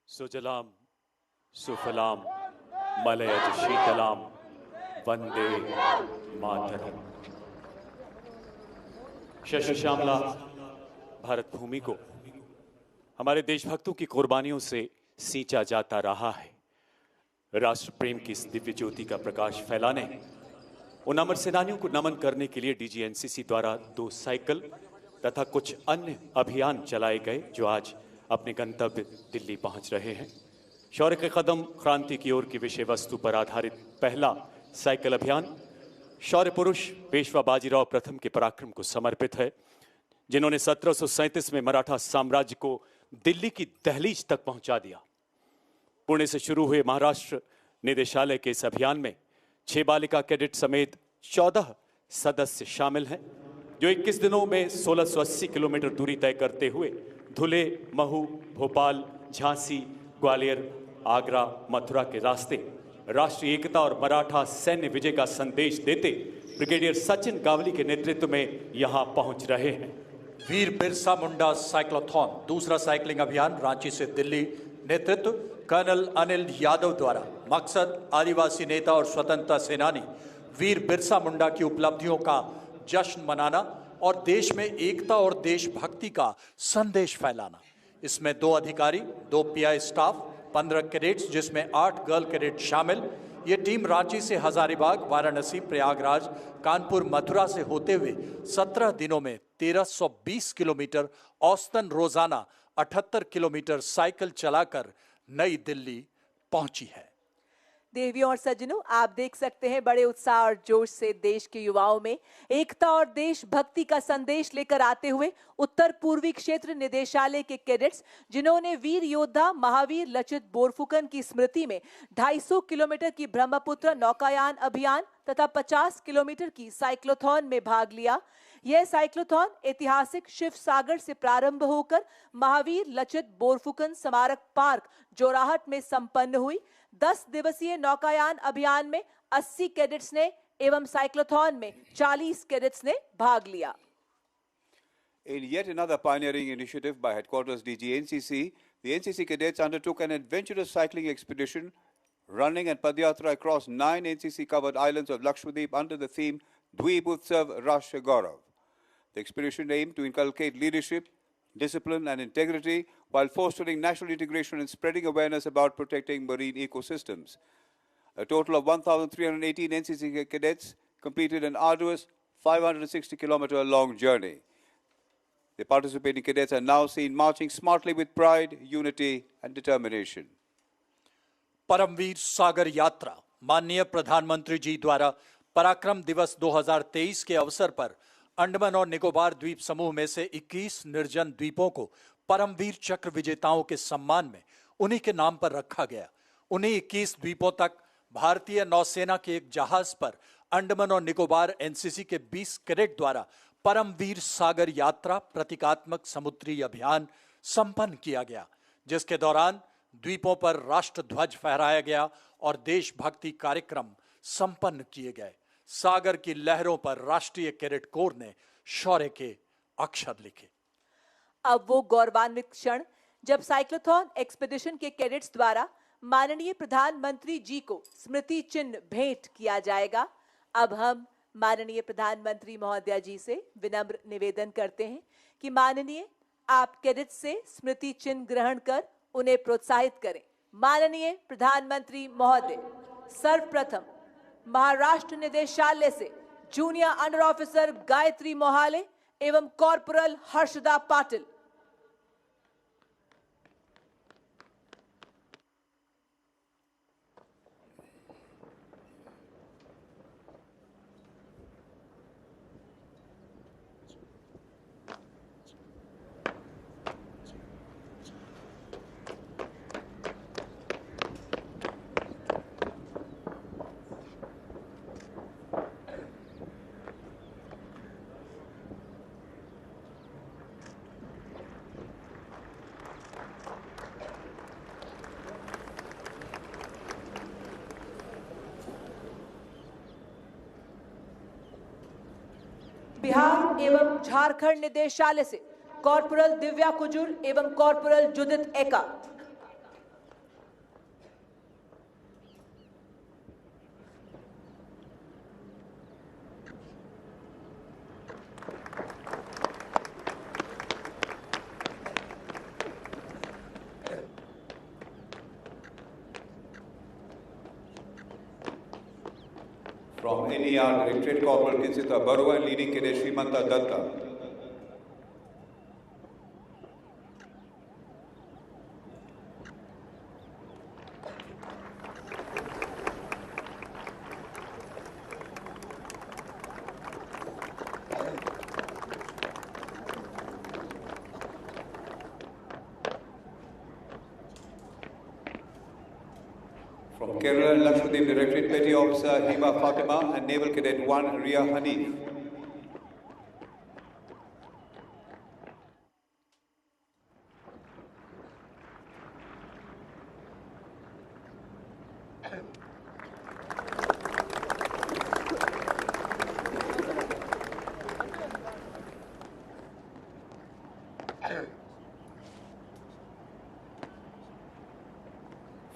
सुजलाम सुफलाम मलयज शीतलाम वंदे मातरम। शशि श्यामला भारत भूमि को हमारे देशभक्तों की कुर्बानियों से सींचा जाता रहा है। राष्ट्र प्रेम की इस दिव्य ज्योति का प्रकाश फैलाने उन अमर सेनानियों को नमन करने के लिए डीजी एनसीसी द्वारा 2 साइकिल तथा कुछ अन्य अभियान चलाए गए जो आज अपने गंतव्य दिल्ली पहुंच रहे हैं। शौर्य के कदम क्रांति की ओर की विषय वस्तु पर आधारित पहला साइकिल अभियान शौर्य पुरुष पेशवा बाजीराव प्रथम के पराक्रम को समर्पित है, जिन्होंने 1737 में मराठा साम्राज्य को दिल्ली की दहलीज तक पहुंचा दिया। पुणे से शुरू हुए महाराष्ट्र निदेशालय के इस अभियान में 6 बालिका कैडेट समेत 14 सदस्य शामिल हैं, जो 21 दिनों में 1680 किलोमीटर दूरी तय करते हुए धुले, महू, भोपाल, झांसी, ग्वालियर, आगरा, मथुरा के रास्ते राष्ट्रीय एकता और मराठा सैन्य विजय का संदेश देते ब्रिगेडियर सचिन गावली के नेतृत्व में यहां पहुंच रहे हैं। वीर बिरसा मुंडा साइक्लोथॉन दूसरा साइकिलिंग अभियान रांची से दिल्ली, नेतृत्व कर्नल अनिल यादव द्वारा। मकसद आदिवासी नेता और स्वतंत्रता सेनानी वीर बिरसा मुंडा की उपलब्धियों का जश्न मनाना और देश में एकता और देशभक्ति का संदेश फैलाना। इसमें 2 अधिकारी, 2 पीआई स्टाफ, 15 कैडेट्स जिसमें 8 गर्ल कैडेट शामिल। ये टीम रांची से हजारीबाग, वाराणसी, प्रयागराज, कानपुर, मथुरा से होते हुए 17 दिनों में 1320 किलोमीटर औसतन रोजाना 78 किलोमीटर साइकिल चलाकर नई दिल्ली पहुंची है। देवियों और सज्जनों, आप देख सकते हैं बड़े उत्साह और जोश से देश के युवाओं में एकता और देशभक्ति का संदेश लेकर आते हुए उत्तर पूर्वी क्षेत्र निदेशालय के कैडेट्स, जिन्होंने वीर योद्धा महावीर लचित बोरफुकन की स्मृति में 250 किलोमीटर की ब्रह्मपुत्र नौकायान अभियान तथा 50 किलोमीटर की साइक्लोथॉन में भाग लिया। यह साइक्लोथॉन ऐतिहासिक शिव सागर से प्रारंभ होकर महावीर लचित बोरफुकन स्मारक पार्क जोराहट में संपन्न हुई। 10 दिवसीय नौकायान अभियान में 80 कैडेट्स ने एवं साइक्लोथॉन में 40 कैडेट्स ने भाग लिया। In yet another pioneering initiative by Headquarters DG NCC, the NCC cadets undertook an adventurous cycling expedition, running and padyatra across 9 NCC-covered islands of Lakshadweep under the theme Dweep Utsav Rashtra Gaurav. The expedition aimed to inculcate leadership, discipline and integrity while fostering national integration and spreading awareness about protecting marine ecosystems. A total of 1,318 NCC cadets completed an arduous 560-kilometer long journey. The participating cadets are now seen marching smartly with pride, unity and determination. Paramvir सागर यात्रा माननीय प्रधानमंत्री जी द्वारा पराक्रम दिवस 2023 के अवसर पर अंडमान और निकोबार द्वीप समूह में से 21 निर्जन द्वीपों को परमवीर चक्र विजेताओं के सम्मान में उन्हीं के नाम पर रखा गया। उन्हीं 21 द्वीपों तक भारतीय नौसेना के एक जहाज पर अंडमान और निकोबार एनसीसी के 20 कैडेट द्वारा परमवीर सागर यात्रा प्रतीकात्मक समुद्री अभियान संपन्न किया गया, जिसके दौरान द्वीपों पर राष्ट्र ध्वज फहराया गया और देशभक्ति कार्यक्रम संपन्न किए गए। सागर की लहरों पर राष्ट्रीय कैडेट कोर ने शौर्य के अक्षर लिखे। अब वो गौरवान्वित क्षण जब साइक्लोथॉन एक्सपीडिशन के कैडेट्स द्वारा माननीय प्रधानमंत्री जी को स्मृति चिन्ह भेंट किया जाएगा। अब हम माननीय प्रधानमंत्री महोदया जी से विनम्र निवेदन करते हैं कि माननीय आप कैडेट्स से स्मृति चिन्ह ग्रहण कर उन्हें प्रोत्साहित करें। माननीय प्रधानमंत्री महोदय, सर्वप्रथम महाराष्ट्र निदेशालय से जूनियर अंडर ऑफिसर गायत्री मोहाले एवं कॉर्पोरल हर्षदा पाटिल। बिहार एवं झारखंड निदेशालय से कॉर्पोरल दिव्या कुजूर एवं कॉर्पोरल जुदित एका। From From NER Directorate, Corporal Kinsita Barua, leading cadet Srimanta Datta. From Kerala and Lakshadweep Directorate, Petty Officer Hiba Fatima and Naval Cadet 1 Ria Hanif.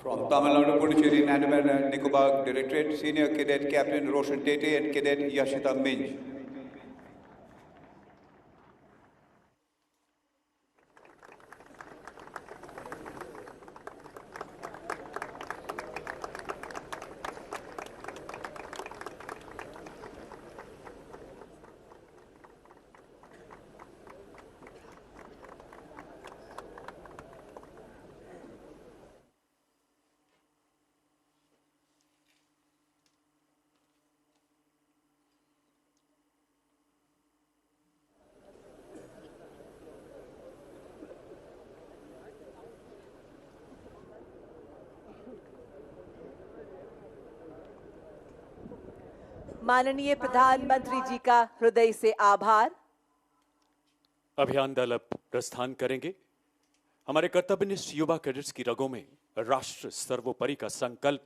From Tamil Nadu, Puducherry and Andaman and Nicobar Directorate, Senior Cadet Captain Roshan Tete and Cadet Yashita Minj. माननीय प्रधानमंत्री जी का हृदय से आभार। अभियान दल अब प्रस्थान करेंगे। हमारे कर्तव्यनिष्ठ युवा कैडेट्स की रगों में राष्ट्र सर्वोपरि का संकल्प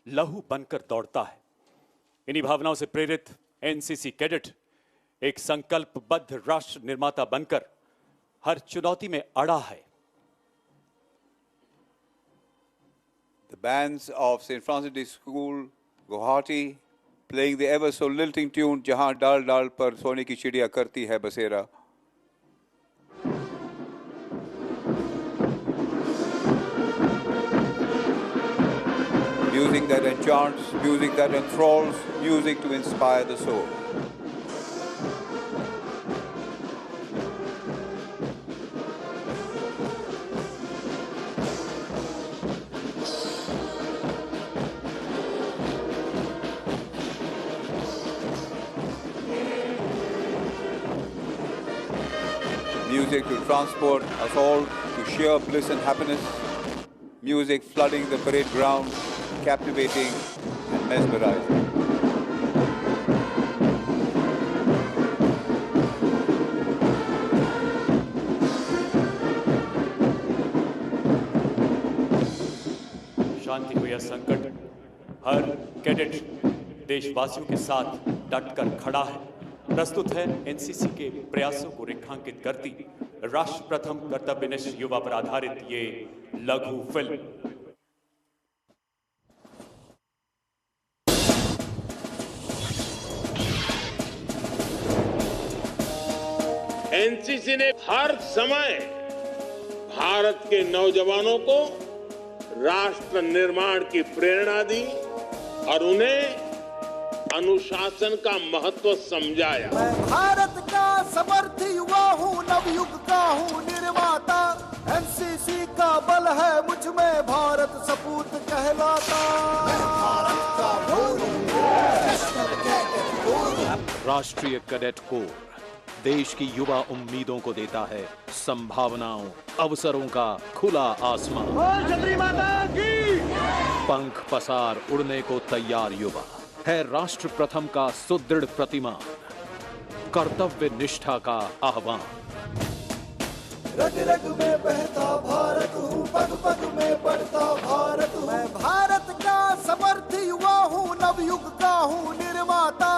लहू बनकर दौड़ता है। इन्हीं भावनाओं से प्रेरित एनसीसी कैडेट एक संकल्पबद्ध राष्ट्र निर्माता बनकर हर चुनौती में अड़ा है। The bands of St. Francis Day School, Guwahati, playing the ever so lilting tune Jahan Dal Dal Par Sone Ki Chidiya Karti Hai Basera. Music that enchants, music that enthralls, music to inspire the soul. Music to transport us all to sheer bliss and happiness. Music flooding the parade ground, captivating and mesmerizing. शांति को यह संकट हर cadet देशवासियों के साथ डटकर खड़ा है। प्रस्तुत है एनसीसी के प्रयासों को रेखांकित करती राष्ट्र प्रथम कर्तव्यनिष्ठ युवा पर आधारित ये लघु फिल्म। एनसीसी ने हर समय भारत के नौजवानों को राष्ट्र निर्माण की प्रेरणा दी और उन्हें अनुशासन का महत्व समझाया। मैं भारत का समर्थ युवा हूँ, नवयुग का हूँ निर्माता। एनसीसी का बल है मुझ में, भारत सपूत कहलाता। मैं भारत का भोर हूँ, नेशनल कैडेट कोर हूँ। राष्ट्रीय कैडेट कोर देश की युवा उम्मीदों को देता है संभावनाओं, अवसरों का खुला आसमान। पंख पसार उड़ने को तैयार युवा है राष्ट्र प्रथम का सुदृढ़ प्रतिमान, कर्तव्य निष्ठा का आह्वान। रग रग में बहता भारत हूँ, पग पग में बढ़ता भारत हूँ। मैं भारत का समर्थ युवा हूँ, नवयुग का हूँ निर्माता।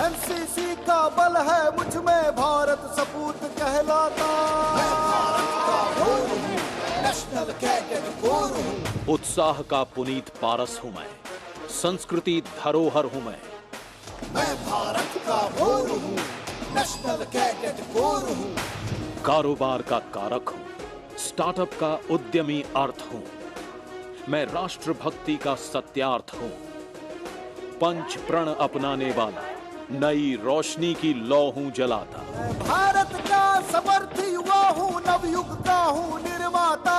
एनसीसी का बल है मुझ में, भारत सपूत कहलाता। मैं भारत का भोर हूँ, नेशनल कैडेट कोर हूँ। उत्साह का पुनीत पारस हूँ मैं, संस्कृति धरोहर हूँ मैं। मैं भारत का भोर हूँ, नेशनल कैडेट कोर हूँ। कारोबार का कारक हूँ, स्टार्टअप का उद्यमी अर्थ हूँ। मैं राष्ट्र भक्ति का सत्यार्थ हूँ। पंच प्रण अपनाने वाला, नई रोशनी की लौ हूं जलाता। भारत का समर्थ युवा हूँ, नवयुग का हूँ निर्माता।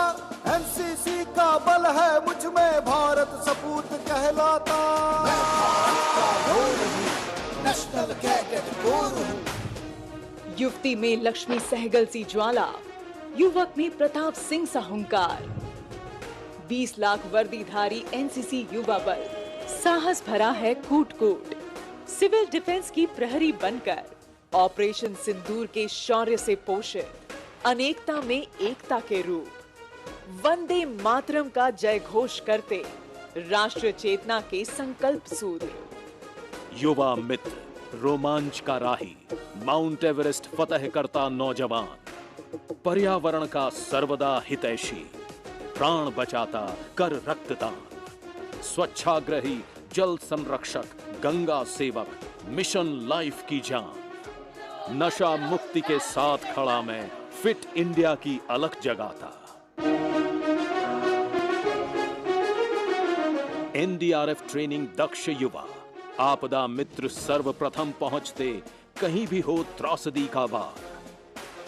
एनसीसी का बल है मुझ में, भारत सपूत कहलाता। मैं भारत का लोर हूँ, नेशनल कैडेट कोर हूँ। युवती में लक्ष्मी सहगल सी ज्वाला, युवक में प्रताप सिंह सा हुंकार। 20 लाख वर्दीधारी एनसीसी युवा बल, साहस भरा है कूट कूट। सिविल डिफेंस की प्रहरी बनकर ऑपरेशन सिंदूर के शौर्य से पोषित, अनेकता में एकता के रूप, वंदे मातरम का जय घोष करते राष्ट्र चेतना के संकल्प सूत्र। युवा मित्र, रोमांच का राही, माउंट एवरेस्ट फतह करता नौजवान, पर्यावरण का सर्वदा हितैषी, प्राण बचाता कर रक्तदान, स्वच्छाग्रही, जल संरक्षक, गंगा सेवक, मिशन लाइफ की जान, नशा मुक्ति के साथ खड़ा मैं, फिट इंडिया की अलख जगाता। एनडीआरएफ ट्रेनिंग दक्ष युवा, आपदा मित्र सर्वप्रथम पहुंचते, कहीं भी हो त्रासदी का वार।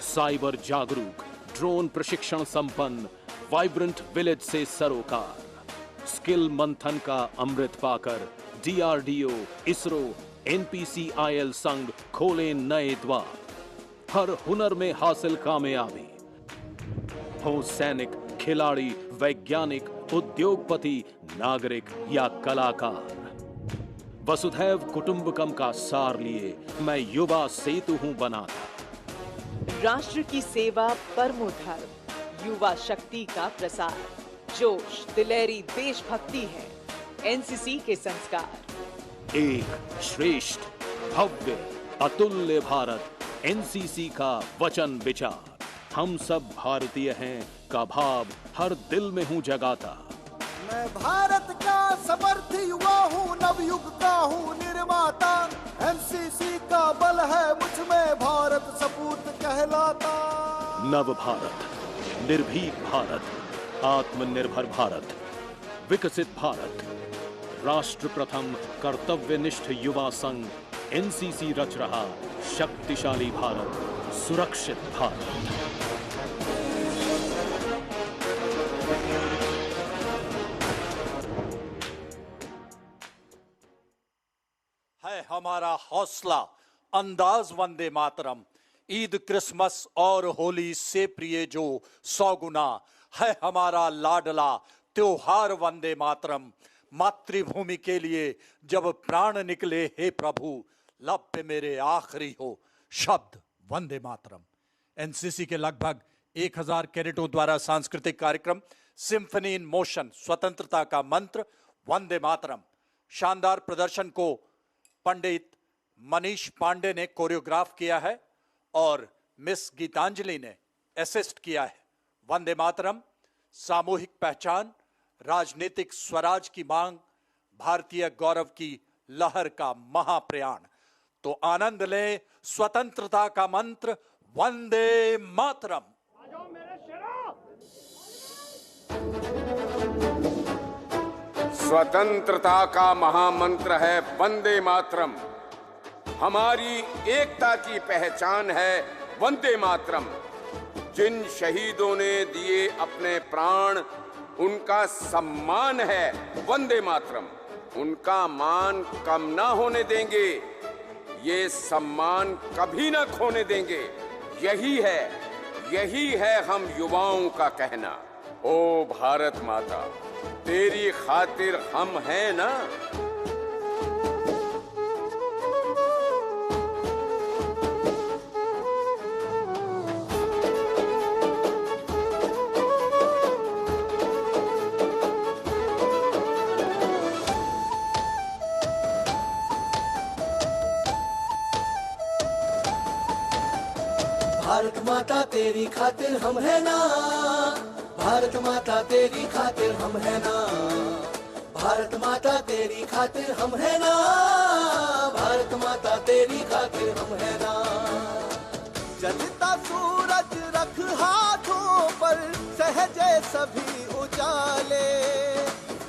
साइबर जागरूक, ड्रोन प्रशिक्षण संपन्न, वाइब्रेंट विलेज से सरोकार। स्किल मंथन का अमृत पाकर डीआरडीओ, इसरो, एनपीसीआईएल संग खोले नए द्वार। हर हुनर में हासिल कामयाबी, हो सैनिक, खिलाड़ी, वैज्ञानिक, उद्योगपति, नागरिक या कलाकार। वसुधैव कुटुंबकम का सार लिए मैं युवा सेतु हूं बनाता। राष्ट्र की सेवा परमो धर्म, युवा शक्ति का प्रसार, जोश, दिलेरी, देशभक्ति है एनसीसी के संस्कार। एक श्रेष्ठ, भव्य, अतुल्य भारत, एनसीसी का वचन विचार। हम सब भारतीय हैं का भाव हर दिल में हूं जगाता। मैं भारत का समर्थ युवा हूँ, नवयुग का हूँ निर्माता। एनसीसी का बल है मुझ में, भारत सपूत कहलाता। नव भारत, निर्भीक भारत, आत्मनिर्भर भारत, विकसित भारत, राष्ट्र प्रथम कर्तव्यनिष्ठ युवा संघ एनसीसी रच रहा शक्तिशाली भारत, सुरक्षित भारत। है हमारा हौसला अंदाज वंदे मातरम, ईद, क्रिसमस और होली से प्रिय जो 100 गुना है हमारा लाडला त्योहार वंदे मातरम। मातृभूमि के लिए जब प्राण निकले हे प्रभु, लब पे मेरे आखिरी हो शब्द वंदे मातरम। एनसीसी के लगभग 1000 कैडेटों द्वारा सांस्कृतिक कार्यक्रम सिम्फनी इन मोशन, स्वतंत्रता का मंत्र, वंदे मातरम। शानदार प्रदर्शन को पंडित मनीष पांडे ने कोरियोग्राफ किया है और मिस गीतांजलि ने असिस्ट किया है। वंदे मातरम सामूहिक पहचान, राजनीतिक स्वराज की मांग, भारतीय गौरव की लहर का महाप्रयाण। तो आनंद लें स्वतंत्रता का मंत्र वंदे मातरम। स्वतंत्रता का महामंत्र है वंदे मातरम। हमारी एकता की पहचान है वंदे मातरम। जिन शहीदों ने दिए अपने प्राण, उनका सम्मान है वंदे मातरम। उनका मान कम ना होने देंगे, ये सम्मान कभी ना खोने देंगे। यही है हम युवाओं का कहना। ओ भारत माता, तेरी खातिर हम हैं ना। भारत माता तेरी खातिर हम है ना, भारत माता तेरी खातिर हम है ना, भारत माता तेरी खातिर हम है ना, भारत माता तेरी खातिर हम है ना। जलता सूरज रख हाथों पर, सहजे सभी उजाले।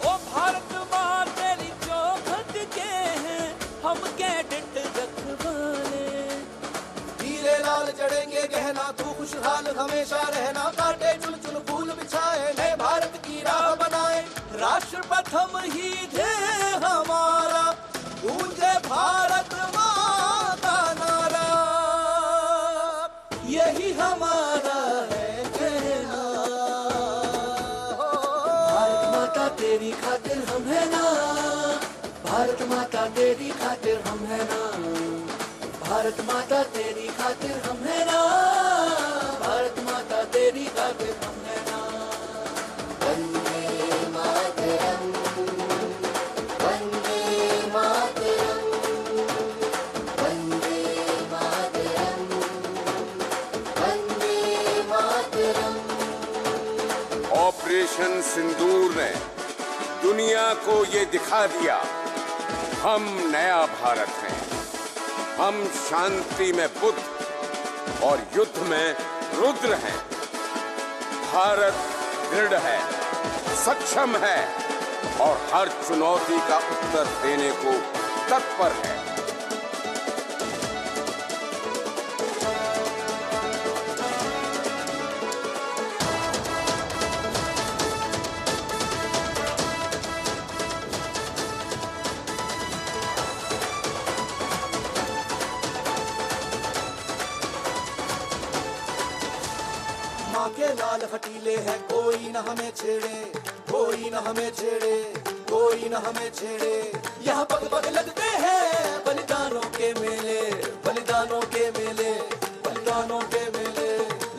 ओ भारत माँ तेरी चौखट के लाल जड़ेंगे गहना, तू खुशहाल हमेशा रहना, काटे चुन चुन फूल बिछाए, नए भारत की राह बनाए, राष्ट्र प्रथम ही ध्येय हमारा, गूंजे भारत माँ का नारा, यही हमारा है कहना। भारत माता तेरी खातिर हम है ना, भारत माता तेरी खातिर हम है ना, भारत माता तेरी खातिर हम है ना, भारत माता तेरी खातिर हम है ना। वंदे मातरम, वंदे मातरम, वंदे मातरम, वंदे मातरम। ऑपरेशन सिंदूर ने दुनिया को ये दिखा दिया, हम नया भारत हैं। हम शांति में बुद्ध और युद्ध में रुद्र हैं। भारत दृढ़ है, सक्षम है और हर चुनौती का उत्तर देने को तत्पर है। माँ के लाल हटीले हैं, कोई न हमें छेड़े, कोई न हमें छेड़े, कोई न हमें छेड़े। यहाँ पग पग लगते हैं बलिदानों के मेले, बलिदानों के मेले, बलिदानों के मेले।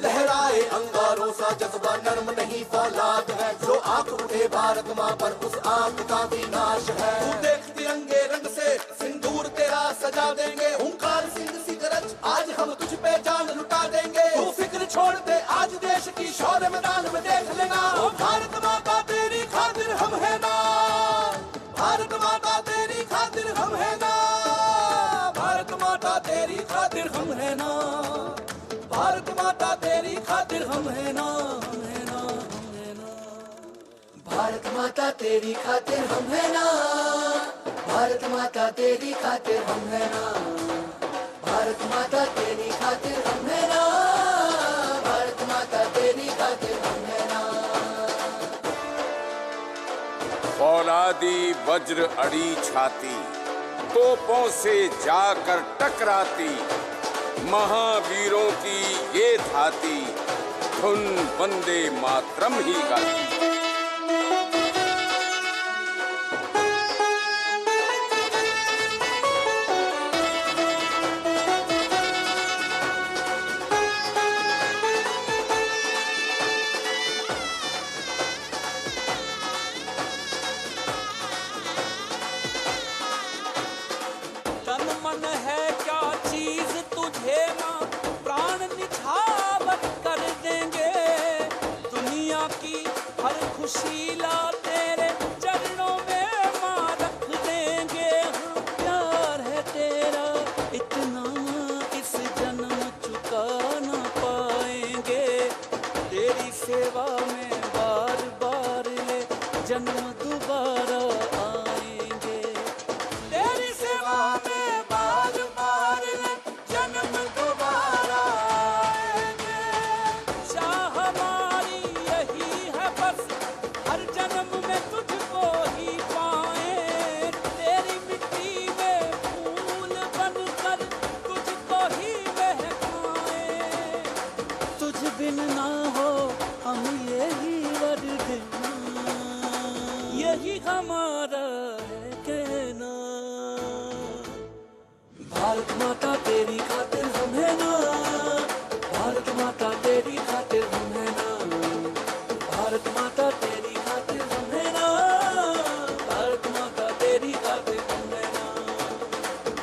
लहराए अंगारों सा जज्बा, नर्म नहीं फौलाद है, जो आंख उठे भारत माँ पर उस आंख का विनाश है। तू देख तिरंगे रंग से सिंदूर तेरा सजा देंगे, हुंकार सिंह सिगरज आज हम तुझ पे जान लुटा देंगे। तू फिक्र छोड़ दे आज देश की शौर्य मैदान में देख लेना, ओ भारत माता तेरी खातिर हम है ना, भारत माता तेरी खातिर हम है ना, भारत माता तेरी खातिर हम है ना, भारत माता तेरी खातिर हम है ना, हम है ना, हम है ना। भारत माता तेरी खातिर हम है ना, भारत माता तेरी खातिर हम है ना, भारत माता तेरी खातिर हम है ना, भारत माता तेरी खातिर हम है ना। फौलादी वज्र अड़ी छाती, तोपों से जाकर टकराती, महावीरों की ये धाती, धुन वंदे मातरम ही गाती। तन मन है क्या चीज तुझे माँ, प्राण निछावर कर देंगे, दुनिया की हर खुशी ला तेरे चरणों में माँ रख देंगे। हाँ प्यार है तेरा इतना इस जन्म चुका ना पाएंगे, तेरी सेवा में बार बार ले जन्म दोबारा आएंगे, तेरी सेवा में बार बार ले जन्म दोबारा आएंगे। चाह हमारी यही है बस, हर जन्म में तुझको ही पाए, तेरी मिट्टी में फूल बनकर तुझको ही महकाए, तुझ बिन ना हो हम यही वर देना, यही हमारा है कहना। भारत माता तेरी खातिर हम है ना, भारत माता तेरी खातिर हम है ना, भारत माता तेरी खातिर हम है ना, भारत माता तेरी खातिर हम है ना।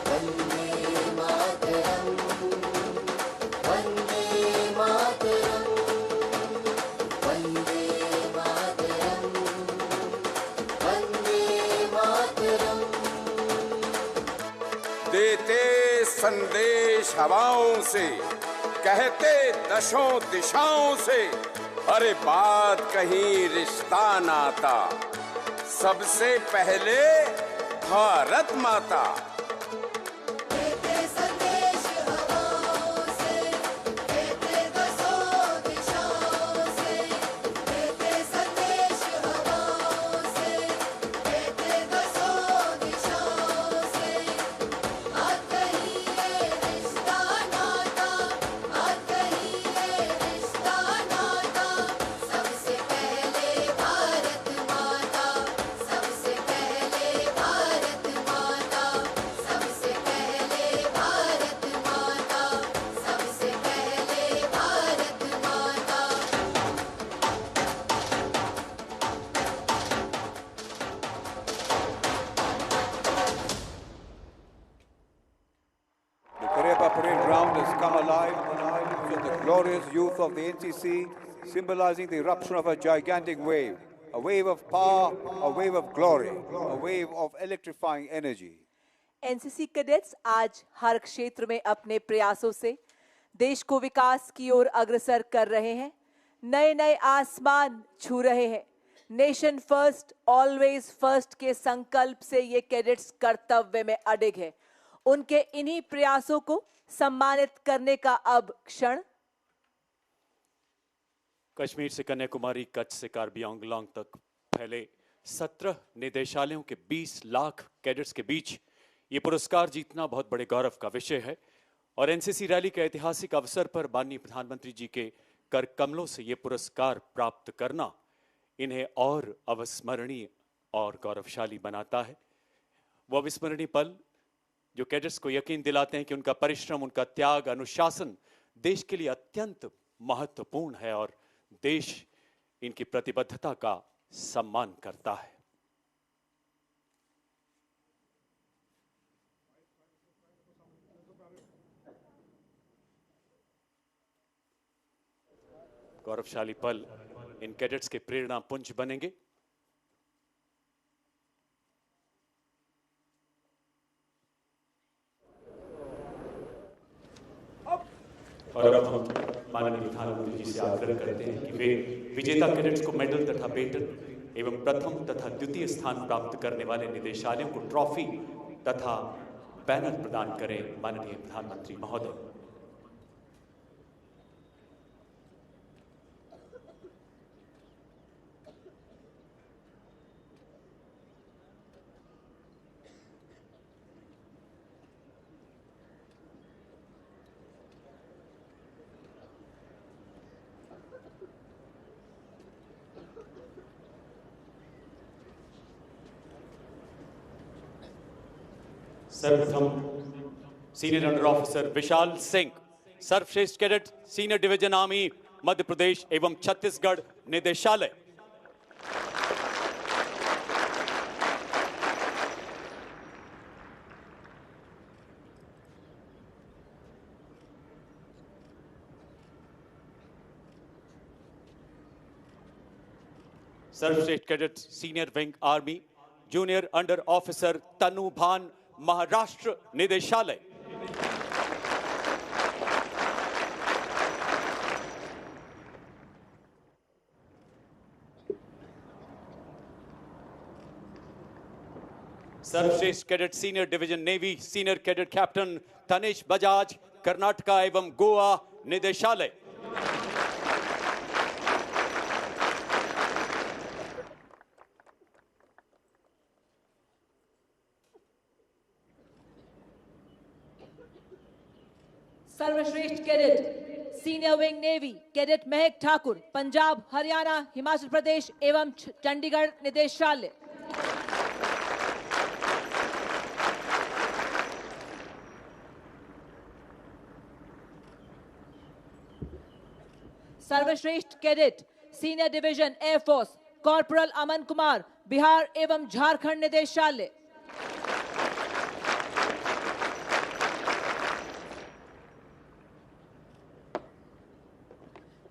वंदे मातरम, वंदे मातरम, वंदे मातरम, वंदे मातरम। देते संदेश हवाओं से, कहते दशों दिशाओं से, अरे बात कहीं रिश्ता नाता, सबसे पहले भारत माता। देते संदेश हवाओं से, has come alive to the glorious youth of the NCC, symbolizing the eruption of a gigantic wave. A wave of power, a wave of glory, a wave of electrifying energy. NCC cadets आज हर क्षेत्र में अपने प्रयासों से देश को विकास की ओर अग्रसर कर रहे हैं, नए नए आसमान छू रहे हैं। नेशन फर्स्ट ऑलवेज फर्स्ट के संकल्प से ये कैडेट्स कर्तव्य में अडिग है। उनके इन्हीं प्रयासों को सम्मानित करने का अब क्षण। कश्मीर से कन्याकुमारी, कच्छ से कार्बी आंगलोंग तक फैले 17 निदेशालयों के 20 लाख कैडेट्स के बीच ये पुरस्कार जीतना बहुत बड़े गौरव का विषय है। और एनसीसी रैली के ऐतिहासिक अवसर पर माननीय प्रधानमंत्री जी के कर कमलों से ये पुरस्कार प्राप्त करना इन्हें और अविस्मरणीय और गौरवशाली बनाता है। वो अविस्मरणीय पल जो कैडेट्स को यकीन दिलाते हैं कि उनका परिश्रम, उनका त्याग, अनुशासन देश के लिए अत्यंत महत्वपूर्ण है और देश इनकी प्रतिबद्धता का सम्मान करता है। गौरवशाली पल इन कैडेट्स के प्रेरणा पुंज बनेंगे। और अब हम माननीय प्रधानमंत्री जी से आग्रह करते हैं कि वे विजेता कैडेट्स को मेडल तथा बेटन एवं प्रथम तथा द्वितीय स्थान प्राप्त करने वाले निदेशालयों को ट्रॉफी तथा बैनर प्रदान करें। माननीय प्रधानमंत्री महोदय। सर्वप्रथम senior under officer Vishal Singh, सर्वश्रेष्ठ cadet senior division army Madhya Pradesh एवं छत्तीसगढ़ निदेशालय। सर्वश्रेष्ठ cadet senior wing army junior under officer Tanu Bhan, Maharashtra निदेशालय। सर्वश्रेष्ठ cadet senior division navy senior cadet captain Tanesh Bajaj, Karnataka एवं गोवा निदेशालय। सर्वश्रेष्ठ cadet senior wing navy cadet Mahak Thakur, Punjab, Haryana, Himachal Pradesh एवं चंडीगढ़ निदेशालय। सर्वश्रेष्ठ cadet senior division air force corporal Aman Kumar, Bihar एवं झारखंड निदेशालय।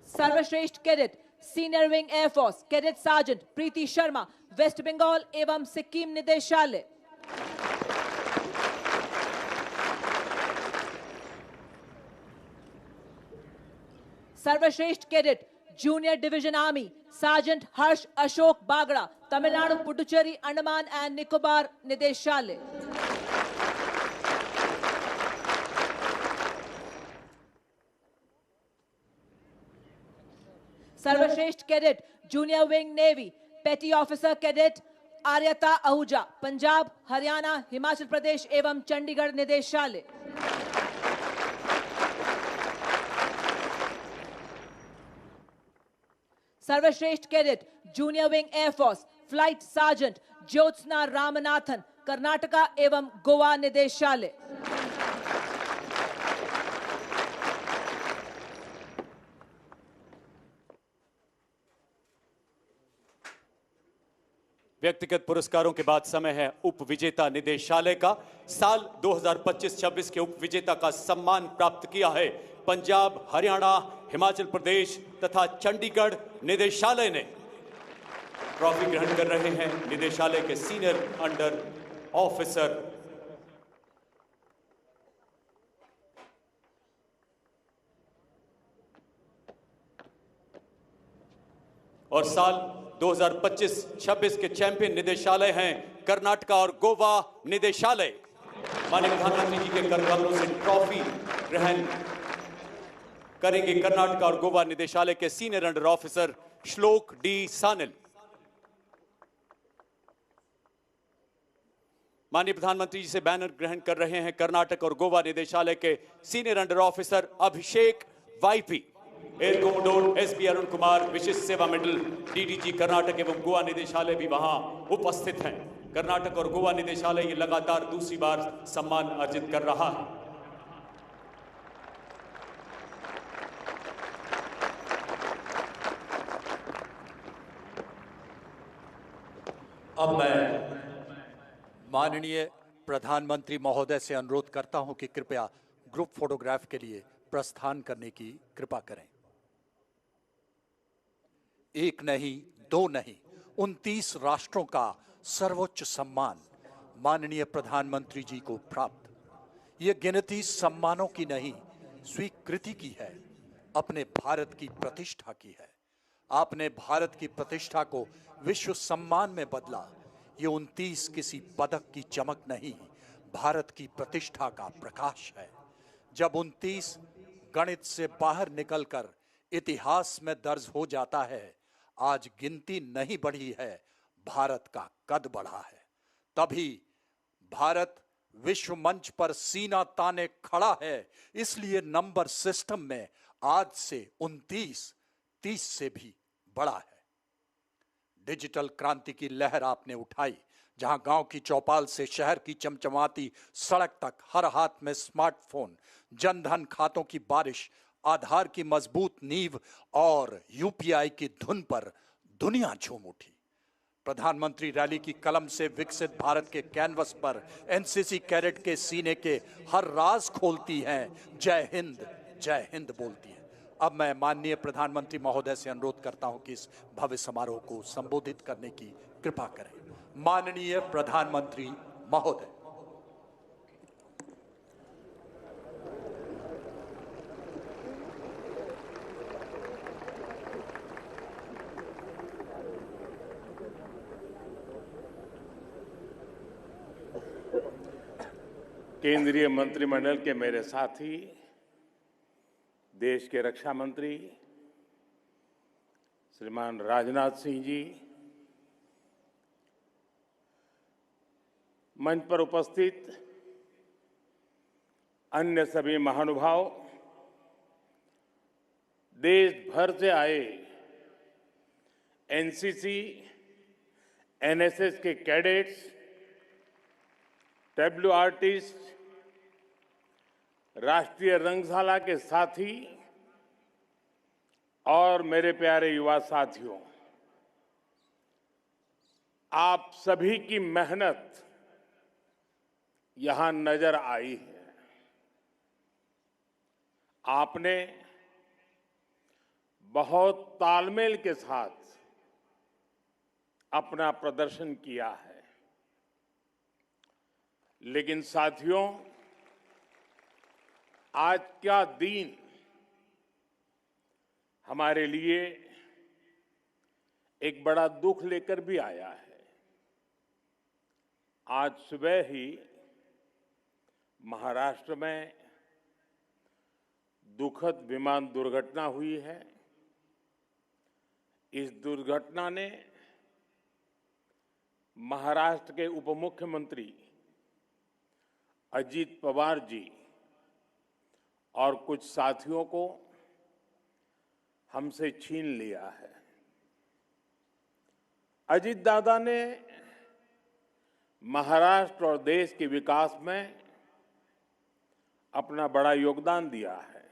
सर्वश्रेष्ठ cadet senior wing air force cadet sergeant Preeti Sharma, West Bengal एवं सिक्किम निदेशालय। सर्वश्रेष्ठ cadet junior division army sergeant Harsh Ashok Bagda, Tamil Nadu, Puducherry, Andaman and Nicobar निदेशालय। सर्वश्रेष्ठ cadet junior wing navy petty officer cadet Aryata Ahuja, Punjab, Haryana, Himachal Pradesh एवं चंडीगढ़ निदेशालय। सर्वश्रेष्ठ cadet junior wing air force flight sergeant Jyotsna Ramanathan, Karnataka एवं गोवा निदेशालय। व्यक्तिगत पुरस्कारों के बाद समय है उप विजेता निदेशालय का। साल 2025-26 के उप विजेता का सम्मान प्राप्त किया है पंजाब, हरियाणा, हिमाचल प्रदेश तथा चंडीगढ़ निदेशालय ने। ट्रॉफी ग्रहण कर रहे हैं निदेशालय के सीनियर अंडर ऑफिसर और साल 2025-26 के चैंपियन निदेशालय हैं कर्नाटका और गोवा निदेशालय। माननीय प्रधानमंत्री जी के कर कमलों से ट्रॉफी ग्रहण करेंगे कर्नाटका और गोवा निदेशालय के सीनियर अंडर ऑफिसर श्लोक डी सानिल। माननीय प्रधानमंत्री जी से बैनर ग्रहण कर रहे हैं कर्नाटक और गोवा निदेशालय के senior under officer Abhishek YP. Air commodore SB Arun Kumar Vishisht Seva medal DDG Karnataka एवं गोवा निदेशालय भी वहां उपस्थित हैं। कर्नाटक और गोवा निदेशालय ये लगातार दूसरी बार सम्मान अर्जित कर रहा है। अब मैं माननीय प्रधानमंत्री महोदय से अनुरोध करता हूं कि कृपया ग्रुप फोटोग्राफ के लिए प्रस्थान करने की कृपा करें। एक नहीं, दो नहीं, 29 राष्ट्रों का सर्वोच्च सम्मान माननीय प्रधानमंत्री जी को प्राप्त। ये गिनती सम्मानों की नहीं, स्वीकृति की है, अपने भारत की प्रतिष्ठा की है। आपने भारत की प्रतिष्ठा को विश्व सम्मान में बदला। ये 29 किसी पदक की चमक नहीं, भारत की प्रतिष्ठा का प्रकाश है। जब 29 गणित से बाहर निकलकर इतिहास में दर्ज हो जाता है, आज गिनती नहीं बढ़ी है, भारत का कद बढ़ा है। तभी भारत विश्व मंच पर सीना ताने खड़ा है। इसलिए नंबर सिस्टम में आज से 29 30 से भी बड़ा है। डिजिटल क्रांति की लहर आपने उठाई, जहां गांव की चौपाल से शहर की चमचमाती सड़क तक हर हाथ में स्मार्टफोन, जनधन खातों की बारिश, आधार की मजबूत नींव और यूपीआई की धुन पर दुनिया झूम उठी। प्रधानमंत्री रैली की कलम से विकसित भारत के कैनवस पर एनसीसी कैडेट के सीने के हर राज खोलती हैं, जय हिंद बोलती है। अब मैं माननीय प्रधानमंत्री महोदय से अनुरोध करता हूं कि इस भव्य समारोह को संबोधित करने की कृपा करें। माननीय प्रधानमंत्री महोदय। केंद्रीय मंत्रिमंडल के मेरे साथी, देश के रक्षा मंत्री श्रीमान राजनाथ सिंह जी, मंच पर उपस्थित अन्य सभी महानुभाव, देश भर से आए एनसीसी, एनएसएस के कैडेट्स, डब्ल्यू आर्टिस्ट, राष्ट्रीय रंगशाला के साथी और मेरे प्यारे युवा साथियों, आप सभी की मेहनत यहां नजर आई है। आपने बहुत तालमेल के साथ अपना प्रदर्शन किया है। लेकिन साथियों, आज का दिन हमारे लिए एक बड़ा दुख लेकर भी आया है। आज सुबह ही महाराष्ट्र में दुखद विमान दुर्घटना हुई है। इस दुर्घटना ने महाराष्ट्र के उप मुख्यमंत्री अजीत पवार जी और कुछ साथियों को हमसे छीन लिया है। अजीत दादा ने महाराष्ट्र और देश के विकास में अपना बड़ा योगदान दिया है।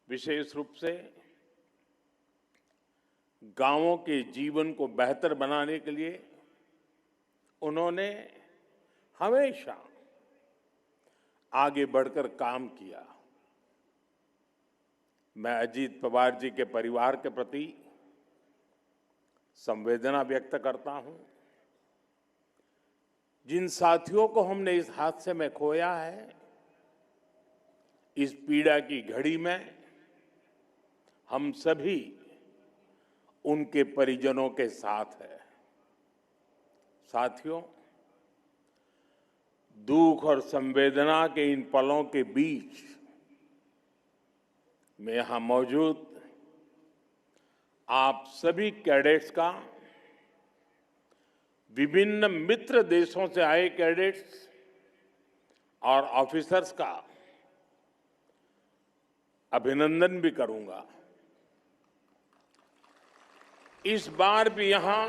विशेष रूप से गांवों के जीवन को बेहतर बनाने के लिए उन्होंने हमेशा आगे बढ़कर काम किया। मैं अजीत पवार जी के परिवार के प्रति संवेदना व्यक्त करता हूं। जिन साथियों को हमने इस हादसे में खोया है, इस पीड़ा की घड़ी में हम सभी उनके परिजनों के साथ हैं। साथियों, दुख और संवेदना के इन पलों के बीच मैं यहां मौजूद आप सभी कैडेट्स का, विभिन्न मित्र देशों से आए कैडेट्स और ऑफिसर्स का अभिनंदन भी करूंगा। इस बार भी यहां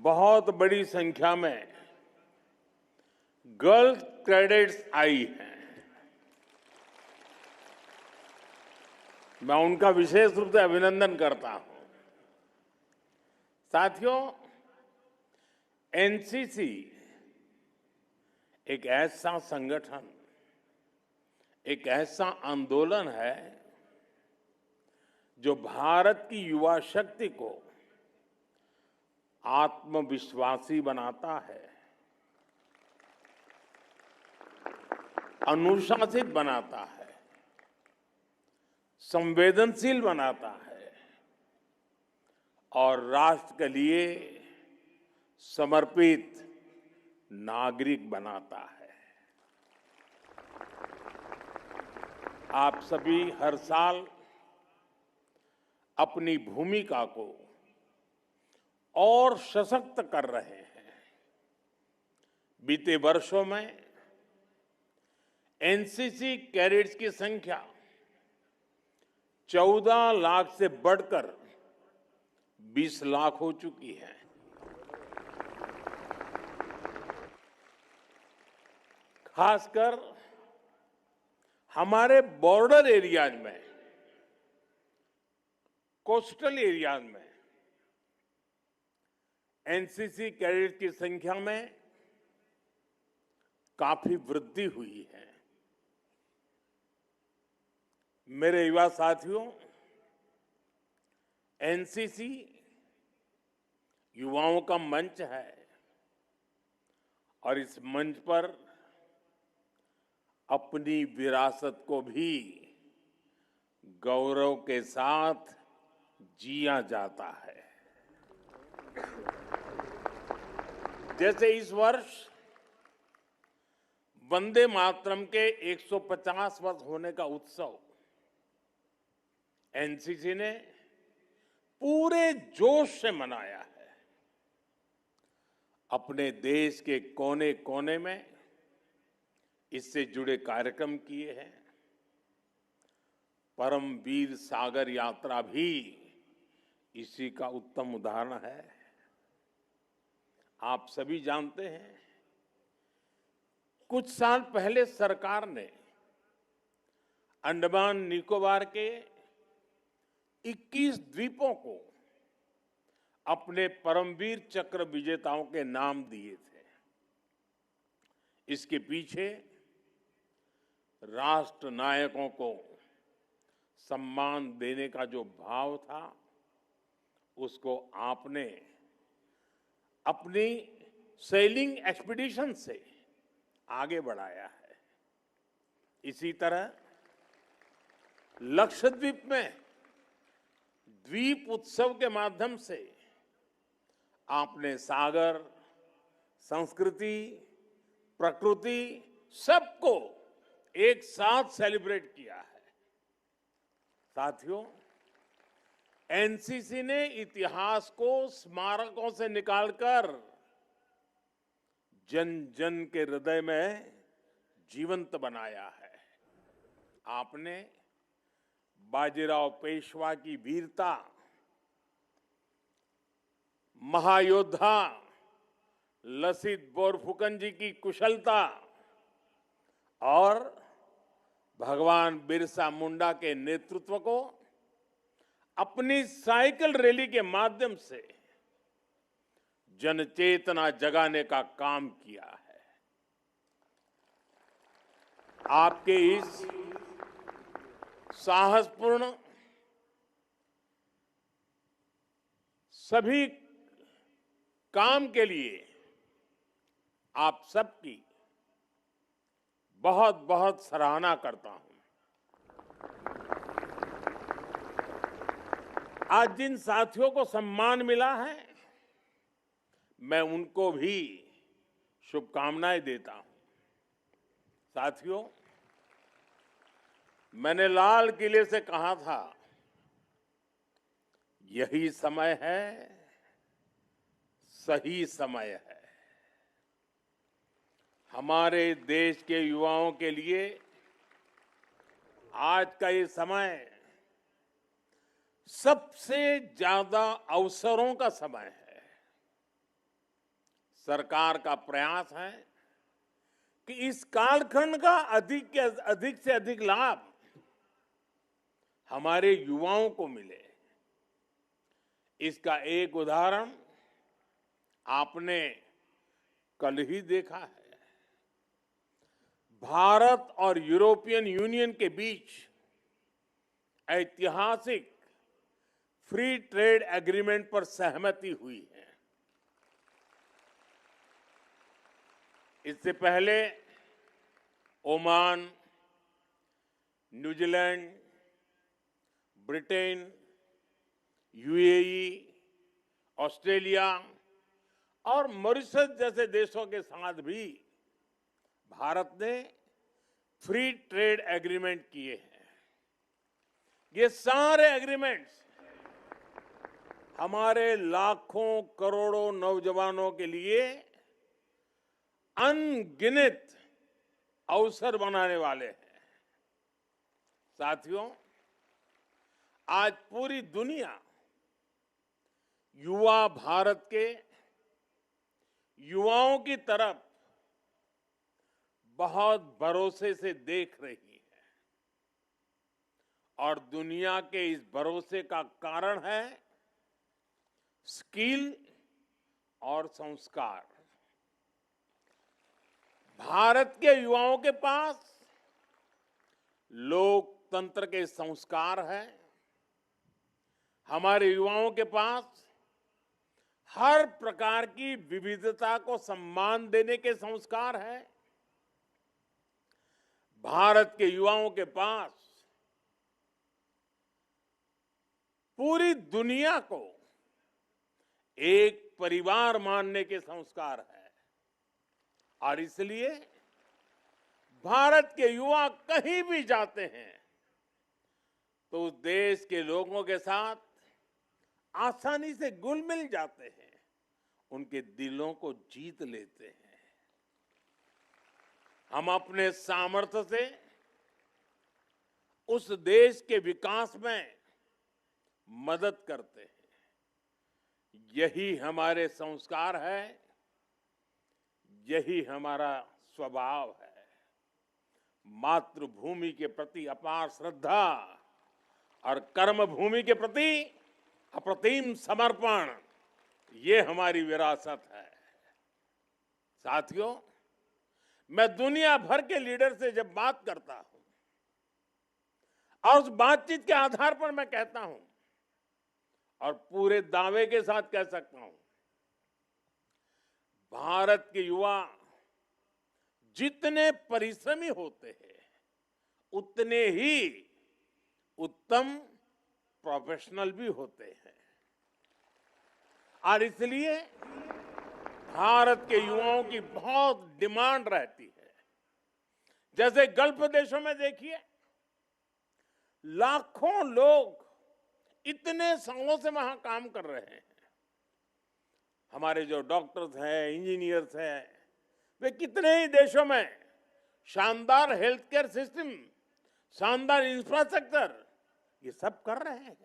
बहुत बड़ी संख्या में गर्ल्स कैडेट्स आई हैं। मैं उनका विशेष रूप से अभिनंदन करता हूं। साथियों, एनसीसी एक ऐसा संगठन, एक ऐसा आंदोलन है जो भारत की युवा शक्ति को आत्मविश्वासी बनाता है, अनुशासित बनाता है, संवेदनशील बनाता है और राष्ट्र के लिए समर्पित नागरिक बनाता है। आप सभी हर साल अपनी भूमिका को और सशक्त कर रहे हैं। बीते वर्षों में एनसीसी कैडेट्स की संख्या 14 लाख से बढ़कर 20 लाख हो चुकी है। खासकर हमारे बॉर्डर एरियाज में, कोस्टल एरियाज में एनसीसी कैडेट की संख्या में काफी वृद्धि हुई है। मेरे युवा साथियों, एनसीसी युवाओं का मंच है और इस मंच पर अपनी विरासत को भी गौरव के साथ जिया जाता है। जैसे इस वर्ष वंदे मातरम के 150 वर्ष होने का उत्सव एनसीसी ने पूरे जोश से मनाया है। अपने देश के कोने कोने में इससे जुड़े कार्यक्रम किए हैं। परमवीर सागर यात्रा भी इसी का उत्तम उदाहरण है। आप सभी जानते हैं, कुछ साल पहले सरकार ने अंडमान निकोबार के 21 द्वीपों को अपने परमवीर चक्र विजेताओं के नाम दिए थे। इसके पीछे राष्ट्र नायकों को सम्मान देने का जो भाव था, उसको आपने अपनी सेलिंग एक्सपीडिशन से आगे बढ़ाया है। इसी तरह लक्षद्वीप में द्वीप उत्सव के माध्यम से आपने सागर, संस्कृति, प्रकृति सबको एक साथ सेलिब्रेट किया है। साथियों, एनसीसी ने इतिहास को स्मारकों से निकालकर जन जन के हृदय में जीवंत बनाया है। आपने बाजीराव पेशवा की वीरता, महायोद्धा लसित बोरफुकन जी की कुशलता और भगवान बिरसा मुंडा के नेतृत्व को अपनी साइकिल रैली के माध्यम से जनचेतना जगाने का काम किया है। आपके इस साहसपूर्ण सभी काम के लिए आप सबकी बहुत बहुत सराहना करता हूं। आज जिन साथियों को सम्मान मिला है, मैं उनको भी शुभकामनाएं देता हूं। साथियों, मैंने लाल किले से कहा था, यही समय है, सही समय है। हमारे देश के युवाओं के लिए आज का ये समय सबसे ज्यादा अवसरों का समय है। सरकार का प्रयास है कि इस कालखंड का अधिक से अधिक लाभ हमारे युवाओं को मिले। इसका एक उदाहरण आपने कल ही देखा है। भारत और यूरोपियन यूनियन के बीच ऐतिहासिक फ्री ट्रेड एग्रीमेंट पर सहमति हुई है। इससे पहले Oman, New Zealand, Britain, UAE, Australia और मॉरिशस जैसे देशों के साथ भी भारत ने फ्री ट्रेड एग्रीमेंट किए हैं। ये सारे एग्रीमेंट्स हमारे लाखों करोड़ों नौजवानों के लिए अनगिनत अवसर बनाने वाले हैं। साथियों, आज पूरी दुनिया युवा भारत के युवाओं की तरफ बहुत भरोसे से देख रही है और दुनिया के इस भरोसे का कारण है स्किल और संस्कार। भारत के युवाओं के पास लोकतंत्र के संस्कार हैं। हमारे युवाओं के पास हर प्रकार की विविधता को सम्मान देने के संस्कार हैं। भारत के युवाओं के पास पूरी दुनिया को एक परिवार मानने के संस्कार है और इसलिए भारत के युवा कहीं भी जाते हैं तो उस देश के लोगों के साथ आसानी से घुल मिल जाते हैं, उनके दिलों को जीत लेते हैं। हम अपने सामर्थ्य से उस देश के विकास में मदद करते हैं। यही हमारे संस्कार है, यही हमारा स्वभाव है। मातृभूमि के प्रति अपार श्रद्धा और कर्मभूमि के प्रति अप्रतिम समर्पण, ये हमारी विरासत है। साथियों, मैं दुनिया भर के लीडर से जब बात करता हूं और उस बातचीत के आधार पर मैं कहता हूं और पूरे दावे के साथ कह सकता हूं, भारत के युवा जितने परिश्रमी होते हैं उतने ही उत्तम प्रोफेशनल भी होते हैं और इसलिए भारत के युवाओं की बहुत डिमांड रहती है। जैसे गल्फ देशों में देखिए, लाखों लोग इतने सालों से वहां काम कर रहे हैं। हमारे जो डॉक्टर्स हैं, इंजीनियर्स हैं, वे कितने ही देशों में शानदार हेल्थ केयर सिस्टम, शानदार इंफ्रास्ट्रक्चर, ये सब कर रहे हैं।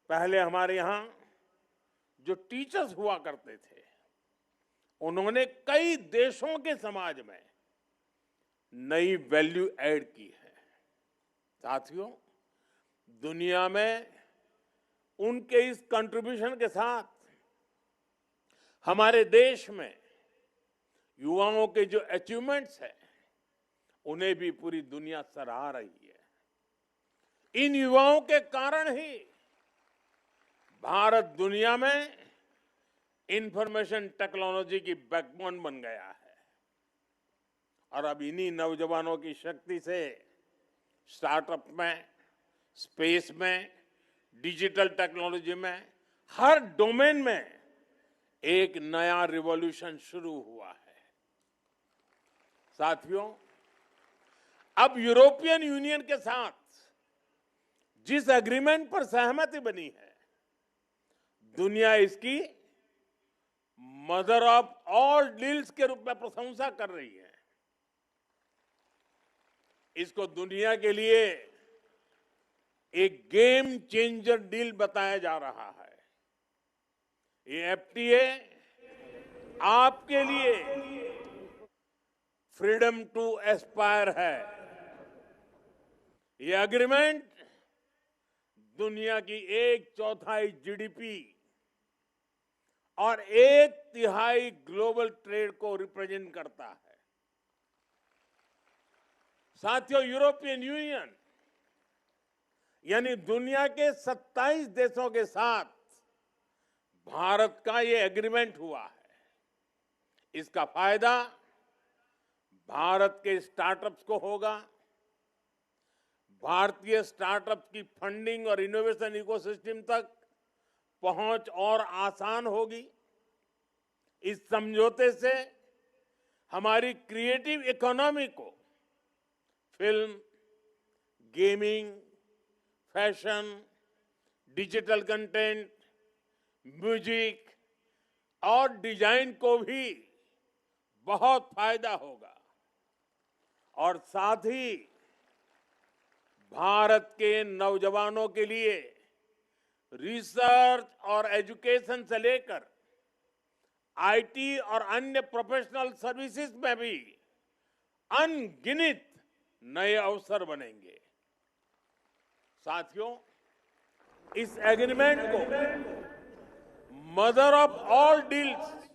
पहले हमारे यहां जो टीचर्स हुआ करते थे, उन्होंने कई देशों के समाज में नई वैल्यू ऐड की है। साथियों, दुनिया में उनके इस कंट्रीब्यूशन के साथ हमारे देश में युवाओं के जो अचीवमेंट्स हैं उन्हें भी पूरी दुनिया सराह रही है। इन युवाओं के कारण ही भारत दुनिया में इंफॉर्मेशन टेक्नोलॉजी की बैकबोन बन गया है और अब इन्हीं नौजवानों की शक्ति से स्टार्टअप में, स्पेस में, डिजिटल टेक्नोलॉजी में, हर डोमेन में एक नया रिवॉल्यूशन शुरू हुआ है। साथियों, अब यूरोपियन यूनियन के साथ जिस एग्रीमेंट पर सहमति बनी है, दुनिया इसकी मदर ऑफ ऑल डील्स के रूप में प्रशंसा कर रही है। इसको दुनिया के लिए एक गेम चेंजर डील बताया जा रहा है। ये एफटीए आपके लिए फ्रीडम टू एस्पायर है। ये एग्रीमेंट दुनिया की 1/4 जीडीपी और 1/3 ग्लोबल ट्रेड को रिप्रेजेंट करता है। साथियों, यूरोपियन यूनियन यानी दुनिया के 27 देशों के साथ भारत का ये एग्रीमेंट हुआ है। इसका फायदा भारत के स्टार्टअप्स को होगा। भारतीय स्टार्टअप्स की फंडिंग और इनोवेशन इकोसिस्टम तक पहुंच और आसान होगी। इस समझौते से हमारी क्रिएटिव इकोनॉमी को film, gaming, fashion, digital content, music और डिजाइन को भी बहुत फायदा होगा और साथ ही भारत के नौजवानों के लिए रिसर्च और एजुकेशन से लेकर आईटी और अन्य प्रोफेशनल सर्विसेज में भी अनगिनत नए अवसर बनेंगे। साथियों, इस एग्रीमेंट को मदर ऑफ ऑल डील्स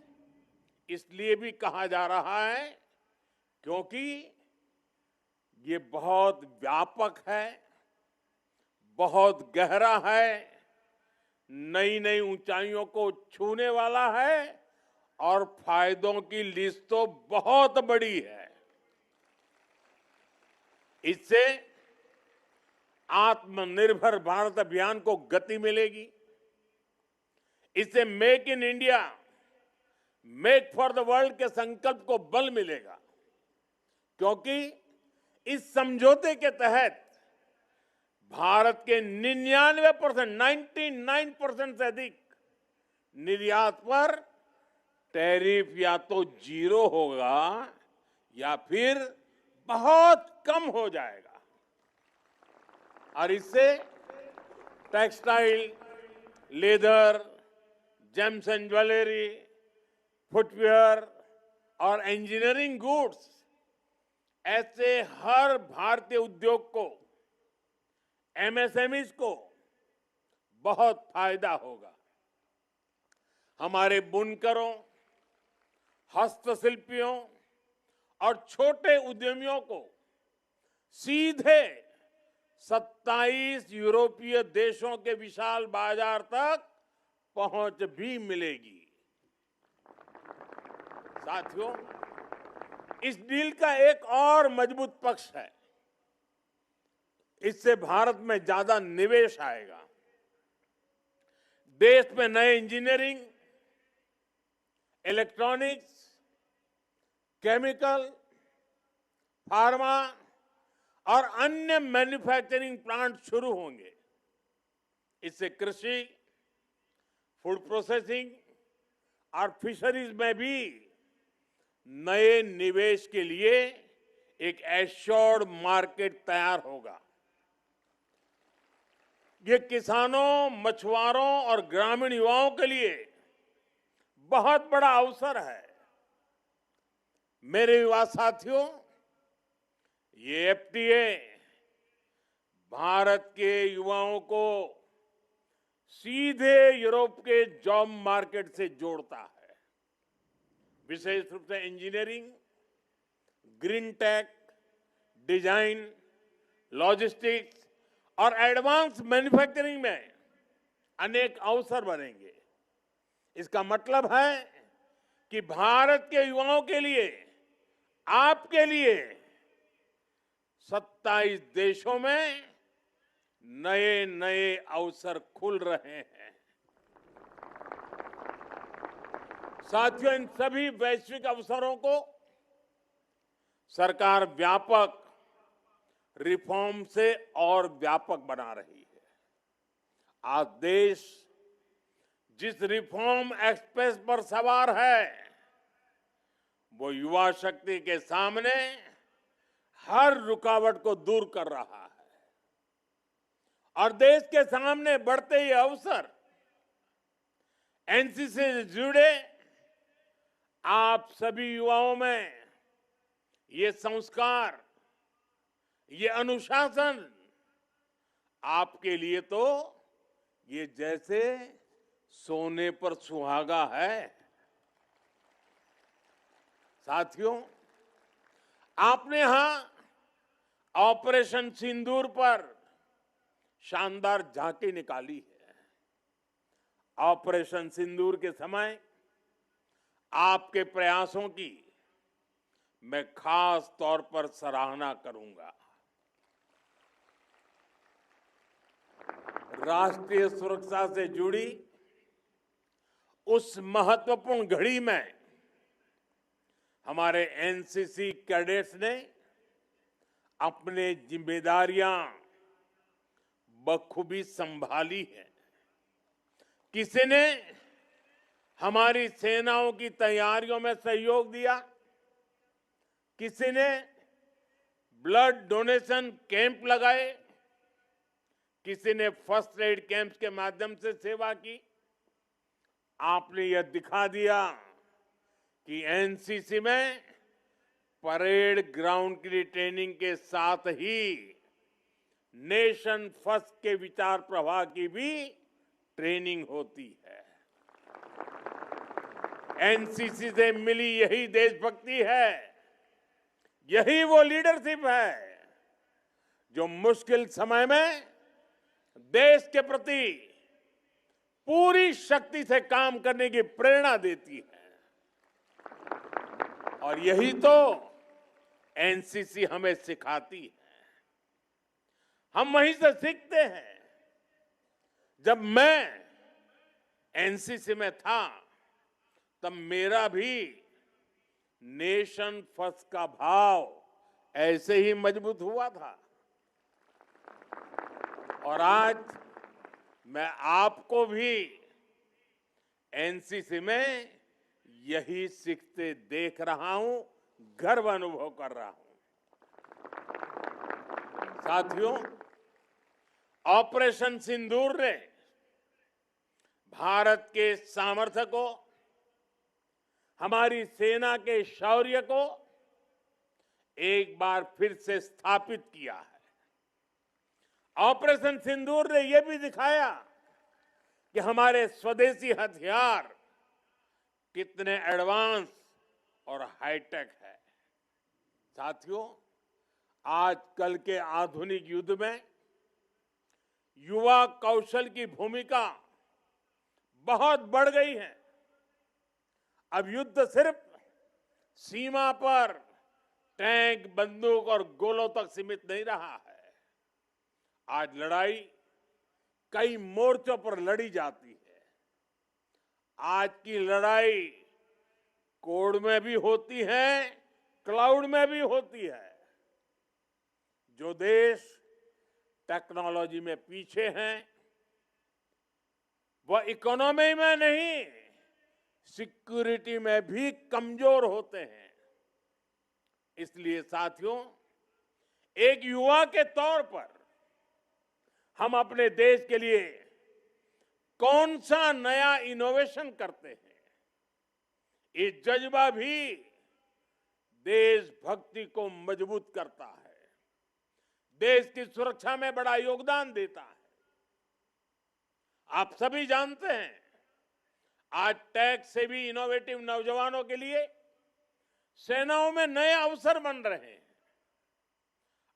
इसलिए भी कहा जा रहा है क्योंकि ये बहुत व्यापक है, बहुत गहरा है, नई नई ऊंचाइयों को छूने वाला है और फायदों की लिस्ट तो बहुत बड़ी है। इससे आत्मनिर्भर भारत अभियान को गति मिलेगी। इससे make in India, make for the world के संकल्प को बल मिलेगा क्योंकि इस समझौते के तहत भारत के 99% से अधिक निर्यात पर टैरिफ या तो 0 होगा या फिर बहुत कम हो जाएगा और इससे textile, leather, James and jewellery, footwear और इंजीनियरिंग गुड्स ऐसे हर भारतीय उद्योग को, एमएसएमईज को बहुत फायदा होगा। हमारे बुनकरों, हस्तशिल्पियों और छोटे उद्यमियों को सीधे 27 यूरोपीय देशों के विशाल बाजार तक पहुंच भी मिलेगी। साथियों, इस डील का एक और मजबूत पक्ष है, इससे भारत में ज्यादा निवेश आएगा। देश में नए इंजीनियरिंग, इलेक्ट्रॉनिक्स, केमिकल, फार्मा और अन्य मैन्युफैक्चरिंग प्लांट शुरू होंगे। इससे कृषि, फूड प्रोसेसिंग और फिशरीज में भी नए निवेश के लिए एक एश्योर्ड मार्केट तैयार होगा। ये किसानों, मछुआरों और ग्रामीण युवाओं के लिए बहुत बड़ा अवसर है। मेरे युवा साथियों, ये एफटीए भारत के युवाओं को सीधे यूरोप के जॉब मार्केट से जोड़ता है। विशेष रूप से engineering, green tech, design, logistics और एडवांस मैन्युफैक्चरिंग में अनेक अवसर बनेंगे। इसका मतलब है कि भारत के युवाओं के लिए, आपके लिए 27 देशों में नए नए अवसर खुल रहे हैं। साथियों, इन सभी वैश्विक अवसरों को सरकार व्यापक रिफॉर्म से और व्यापक बना रही है। आज देश जिस रिफॉर्म एक्सप्रेस पर सवार है, वो युवा शक्ति के सामने हर रुकावट को दूर कर रहा है और देश के सामने बढ़ते ये अवसर एनसीसी से जुड़े आप सभी युवाओं में ये संस्कार, ये अनुशासन आपके लिए तो ये जैसे सोने पर सुहागा है। साथियों, आपने यहां ऑपरेशन सिंदूर पर शानदार झांकी निकाली है। ऑपरेशन सिंदूर के समय आपके प्रयासों की मैं खास तौर पर सराहना करूंगा। राष्ट्रीय सुरक्षा से जुड़ी उस महत्वपूर्ण घड़ी में हमारे एनसीसी कैडेट्स ने अपने जिम्मेदारियां बखूबी संभाली है। किसी ने हमारी सेनाओं की तैयारियों में सहयोग दिया, किसी ने ब्लड डोनेशन कैंप लगाए, किसी ने फर्स्ट एड कैंप्स के माध्यम से सेवा की। आपने यह दिखा दिया कि एनसीसी में परेड ग्राउंड की ट्रेनिंग के साथ ही नेशन फर्स्ट के विचार प्रवाह की भी ट्रेनिंग होती है। एनसीसी से मिली यही देशभक्ति है, यही वो लीडरशिप है जो मुश्किल समय में देश के प्रति पूरी शक्ति से काम करने की प्रेरणा देती है। और यही तो एनसीसी हमें सिखाती है। हम वहीं से सीखते हैं। जब मैं एनसीसी में था, तब मेरा भी नेशन फर्स्ट का भाव ऐसे ही मजबूत हुआ था। और आज मैं आपको भी एनसीसी में यही सीखते देख रहा हूं, गर्व अनुभव कर रहा हूं। साथियों, ऑपरेशन सिंदूर ने भारत के सामर्थ्य को, हमारी सेना के शौर्य को एक बार फिर से स्थापित किया है। ऑपरेशन सिंदूर ने यह भी दिखाया कि हमारे स्वदेशी हथियार कितने एडवांस और हाईटेक है। साथियों, आजकल के आधुनिक युद्ध में युवा कौशल की भूमिका बहुत बढ़ गई है। अब युद्ध सिर्फ सीमा पर टैंक, बंदूक और गोलों तक सीमित नहीं रहा है। आज लड़ाई कई मोर्चों पर लड़ी जाती है। आज की लड़ाई कोड में भी होती है, क्लाउड में भी होती है। जो देश टेक्नोलॉजी में पीछे हैं, वह इकोनॉमी में नहीं, सिक्योरिटी में भी कमजोर होते हैं। इसलिए साथियों, एक युवा के तौर पर हम अपने देश के लिए कौन सा नया इनोवेशन करते हैं, ये जज्बा भी देशभक्ति को मजबूत करता है। देश की सुरक्षा में बड़ा योगदान देता है। आप सभी जानते हैं, आज टेक से भी इनोवेटिव नौजवानों के लिए सेनाओं में नए अवसर बन रहे हैं।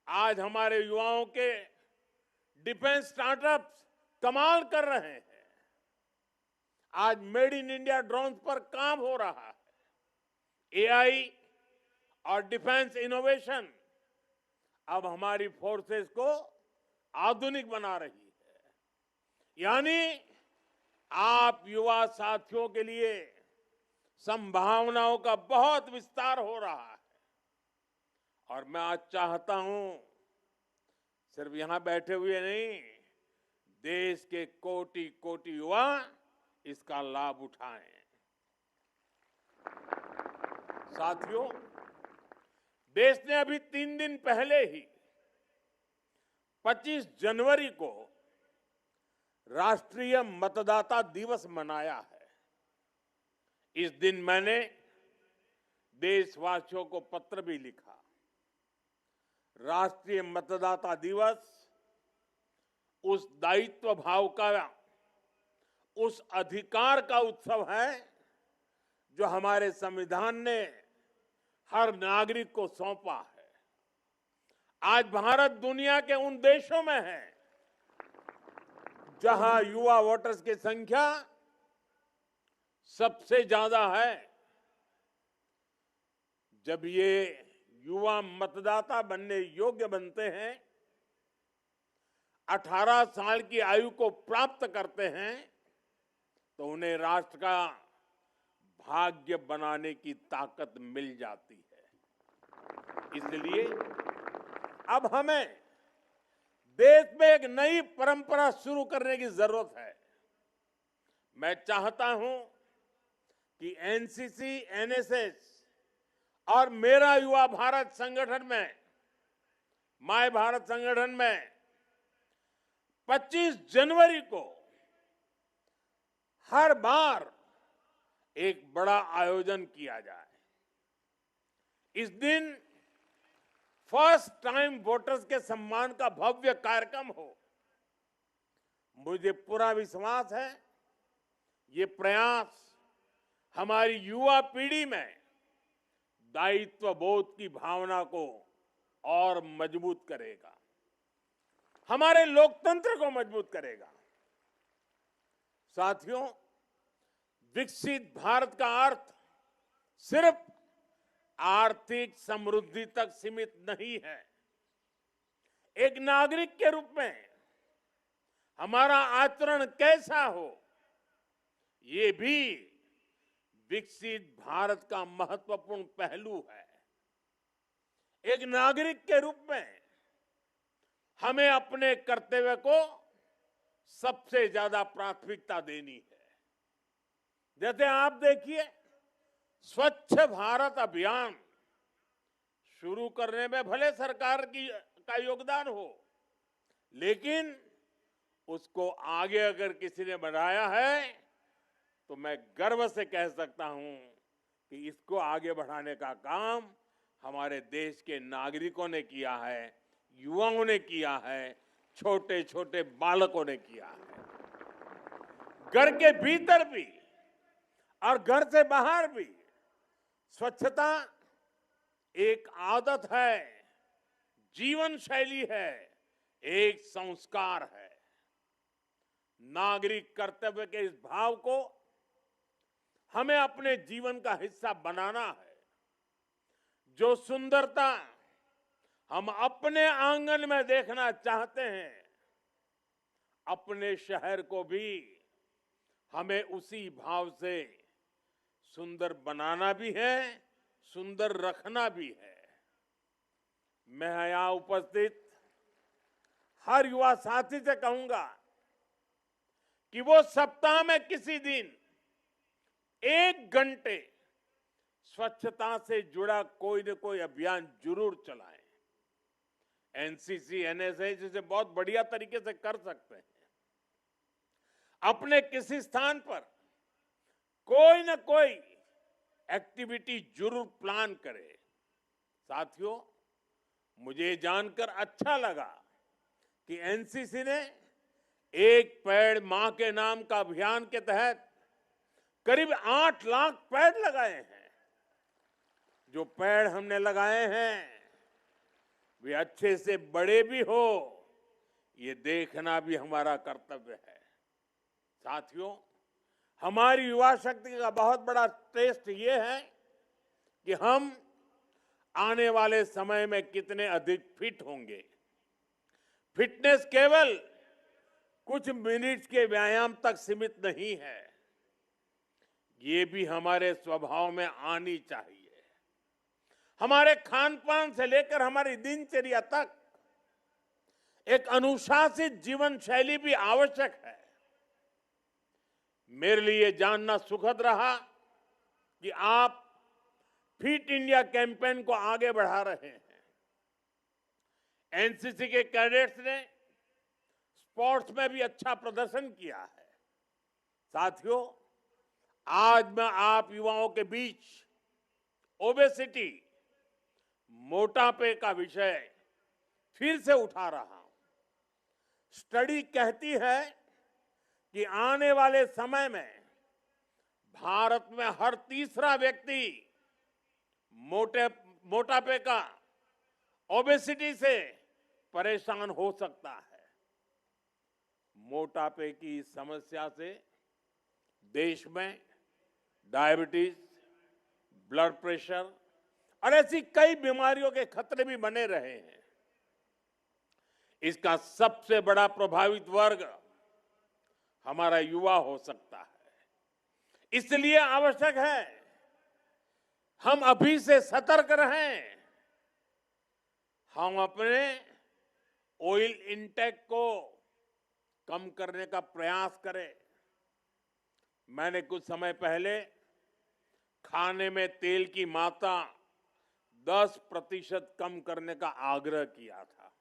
आज हमारे युवाओं के डिफेंस स्टार्टअप्स कमाल कर रहे हैं। आज मेड इन इंडिया ड्रोन पर काम हो रहा है। एआई और डिफेंस इनोवेशन अब हमारी फोर्सेस को आधुनिक बना रही है। यानी आप युवा साथियों के लिए संभावनाओं का बहुत विस्तार हो रहा है। और मैं आज चाहता हूं सिर्फ यहां बैठे हुए नहीं, देश के कोटि कोटि युवा इसका लाभ उठाएं। साथियों, देश ने अभी 3 दिन पहले ही 25 जनवरी को राष्ट्रीय मतदाता दिवस मनाया है। इस दिन मैंने देशवासियों को पत्र भी लिखा। राष्ट्रीय मतदाता दिवस उस दायित्व भाव का, उस अधिकार का उत्सव है जो हमारे संविधान ने हर नागरिक को सौंपा है। आज भारत दुनिया के उन देशों में है जहां युवा वोटर्स की संख्या सबसे ज्यादा है। जब ये युवा मतदाता बनने योग्य बनते हैं, 18 साल की आयु को प्राप्त करते हैं, तो उन्हें राष्ट्र का भाग्य बनाने की ताकत मिल जाती है। इसलिए अब हमें देश में एक नई परंपरा शुरू करने की जरूरत है। मैं चाहता हूं कि एनसीसी, एनएसएस और मेरा युवा भारत संगठन में, माय भारत संगठन में 25 जनवरी को हर बार एक बड़ा आयोजन किया जाए। इस दिन फर्स्ट टाइम वोटर्स के सम्मान का भव्य कार्यक्रम हो। मुझे पूरा विश्वास है ये प्रयास हमारी युवा पीढ़ी में दायित्व बोध की भावना को और मजबूत करेगा, हमारे लोकतंत्र को मजबूत करेगा। साथियों, विकसित भारत का अर्थ सिर्फ आर्थिक समृद्धि तक सीमित नहीं है। एक नागरिक के रूप में हमारा आचरण कैसा हो, ये भी विकसित भारत का महत्वपूर्ण पहलू है। एक नागरिक के रूप में हमें अपने कर्तव्य को सबसे ज्यादा प्राथमिकता देनी है। जैसे आप देखिए, स्वच्छ भारत अभियान शुरू करने में भले सरकार का योगदान हो, लेकिन उसको आगे अगर किसी ने बढ़ाया है तो मैं गर्व से कह सकता हूं कि इसको आगे बढ़ाने का काम हमारे देश के नागरिकों ने किया है, युवाओं ने किया है, छोटे छोटे बालकों ने किया है। घर के भीतर भी और घर से बाहर भी स्वच्छता एक आदत है, जीवन शैली है, एक संस्कार है। नागरिक कर्तव्य के इस भाव को हमें अपने जीवन का हिस्सा बनाना है। जो सुंदरता हम अपने आंगन में देखना चाहते हैं, अपने शहर को भी हमें उसी भाव से सुंदर बनाना भी है, सुंदर रखना भी है। मैं यहां उपस्थित हर युवा साथी से कहूंगा कि वो सप्ताह में किसी दिन 1 घंटे स्वच्छता से जुड़ा कोई न कोई अभियान जरूर चलाएं। एनसीसी, एनएसएस इसे बहुत बढ़िया तरीके से कर सकते हैं। अपने किसी स्थान पर कोई न कोई एक्टिविटी जरूर प्लान करें। साथियों, मुझे जानकर अच्छा लगा कि एनसीसी ने एक पेड़ मां के नाम का अभियान के तहत करीब 8 लाख पेड़ लगाए हैं। जो पेड़ हमने लगाए हैं वे अच्छे से बड़े भी हो, ये देखना भी हमारा कर्तव्य है। साथियों, हमारी युवा शक्ति का बहुत बड़ा टेस्ट ये है कि हम आने वाले समय में कितने अधिक फिट होंगे। फिटनेस केवल कुछ मिनट्स के व्यायाम तक सीमित नहीं है, ये भी हमारे स्वभाव में आनी चाहिए। हमारे खान पान से लेकर हमारी दिनचर्या तक एक अनुशासित जीवन शैली भी आवश्यक है। मेरे लिए जानना सुखद रहा कि आप फिट इंडिया कैंपेन को आगे बढ़ा रहे हैं। एनसीसी के कैडेट्स ने स्पोर्ट्स में भी अच्छा प्रदर्शन किया है। साथियों, आज मैं आप युवाओं के बीच ओबेसिटी, मोटापे का विषय फिर से उठा रहा हूं। स्टडी कहती है कि आने वाले समय में भारत में हर तीसरा व्यक्ति मोटापे का, ओबेसिटी से परेशान हो सकता है। मोटापे की समस्या से देश में डायबिटीज, ब्लड प्रेशर और ऐसी कई बीमारियों के खतरे भी बने रहे हैं। इसका सबसे बड़ा प्रभावित वर्ग हमारा युवा हो सकता है। इसलिए आवश्यक है हम अभी से सतर्क रहें। हम अपने ऑयल इंटेक को कम करने का प्रयास करें। मैंने कुछ समय पहले खाने में तेल की मात्रा 10% कम करने का आग्रह किया था।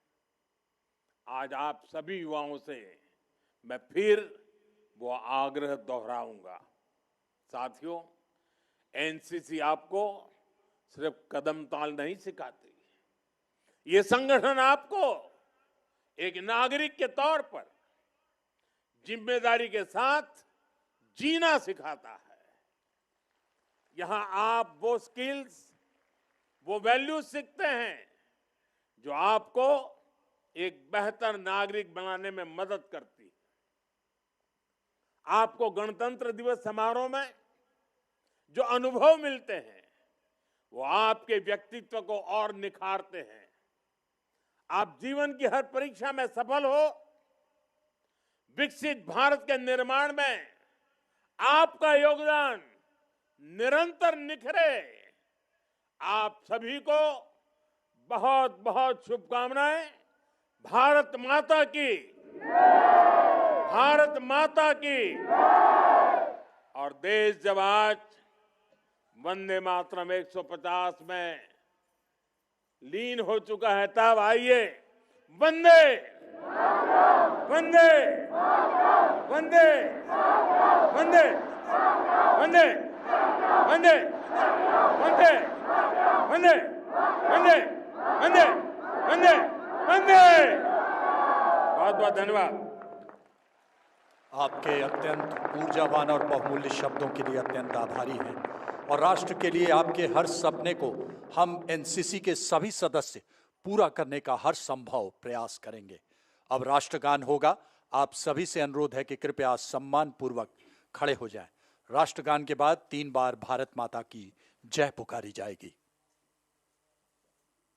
आज आप सभी युवाओं से मैं फिर वो आग्रह दोहराऊंगा। साथियों, एनसीसी आपको सिर्फ कदम ताल नहीं सिखाती, ये संगठन आपको एक नागरिक के तौर पर जिम्मेदारी के साथ जीना सिखाता है। यहां आप वो स्किल्स, वो वैल्यूज सीखते हैं जो आपको एक बेहतर नागरिक बनाने में मदद करती है। आपको गणतंत्र दिवस समारोह में जो अनुभव मिलते हैं वो आपके व्यक्तित्व को और निखारते हैं। आप जीवन की हर परीक्षा में सफल हो, विकसित भारत के निर्माण में आपका योगदान निरंतर निखरे। आप सभी को बहुत बहुत शुभकामनाएं। भारत माता की, भारत माता की। और देश जब आज वंदे मातरम 150 में लीन हो चुका है, तब आइए वंदे वंदे वंदे वंदे वंदे वंदे वंदे वंदे वंदे वंदे वंदे वंदे। बहुत बहुत धन्यवाद। आपके अत्यंत ऊर्जावान और बहुमूल्य शब्दों के लिए अत्यंत आभारी हैं और राष्ट्र के लिए आपके हर सपने को हम एनसीसी के सभी सदस्य पूरा करने का हर संभव प्रयास करेंगे। अब राष्ट्रगान होगा। आप सभी से अनुरोध है कि कृपया सम्मान पूर्वक खड़े हो जाएं। राष्ट्रगान के बाद 3 बार भारत माता की जय पुकारी जाएगी।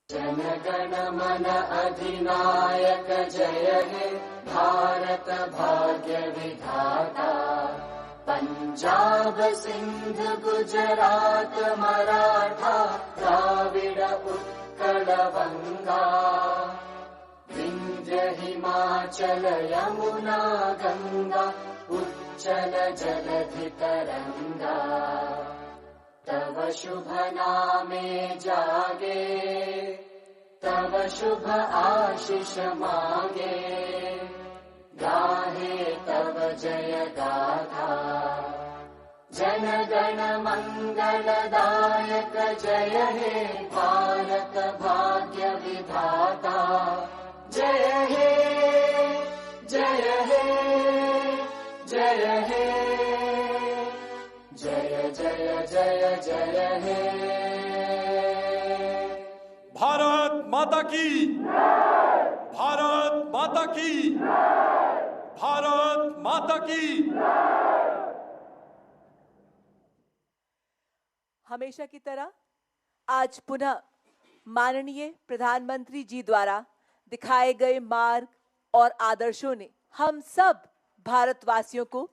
जनगण मन अधिनायक जय हे भारत भाग्य विधाता। पंजाब सिंध गुजरात मराठा द्राविड़ उत्कल बंगा। विंध्य हिमाचल यमुना गंगा उच्चल जलधि तरंगा। तव शुभ नामे जागे तव शुभ आशीष मांगे। गाहे तव जय गाथा जन गण मंगलदायक जय हे भारत भाग्य विधाता जय हे जय हे जय हे जय जय जय जय हे। भारत माता की, भारत माता की, भारत माता की। हमेशा की तरह आज पुनः माननीय प्रधानमंत्री जी द्वारा दिखाए गए मार्ग और आदर्शों ने हम सब भारतवासियों को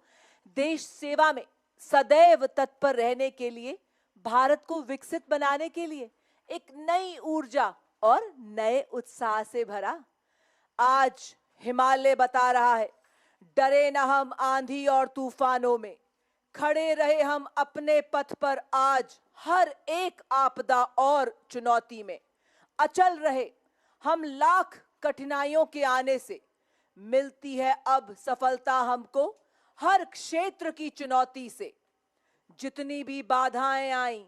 देश सेवा में सदैव तत्पर रहने के लिए, भारत को विकसित बनाने के लिए एक नई ऊर्जा और नए उत्साह से भरा। आज हिमालय बता रहा है, डरे न हम आंधी और तूफानों में, खड़े रहे हम अपने पथ पर आज हर एक आपदा और चुनौती में, अचल रहे हम लाख कठिनाइयों के आने से, मिलती है अब सफलता हमको हर क्षेत्र की चुनौती से। जितनी भी बाधाएं आईं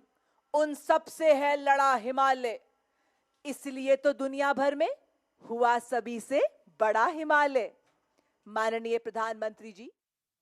उन सब से है लड़ा हिमालय, इसलिए तो दुनिया भर में हुआ सभी से बड़ा हिमालय। माननीय प्रधानमंत्री जी,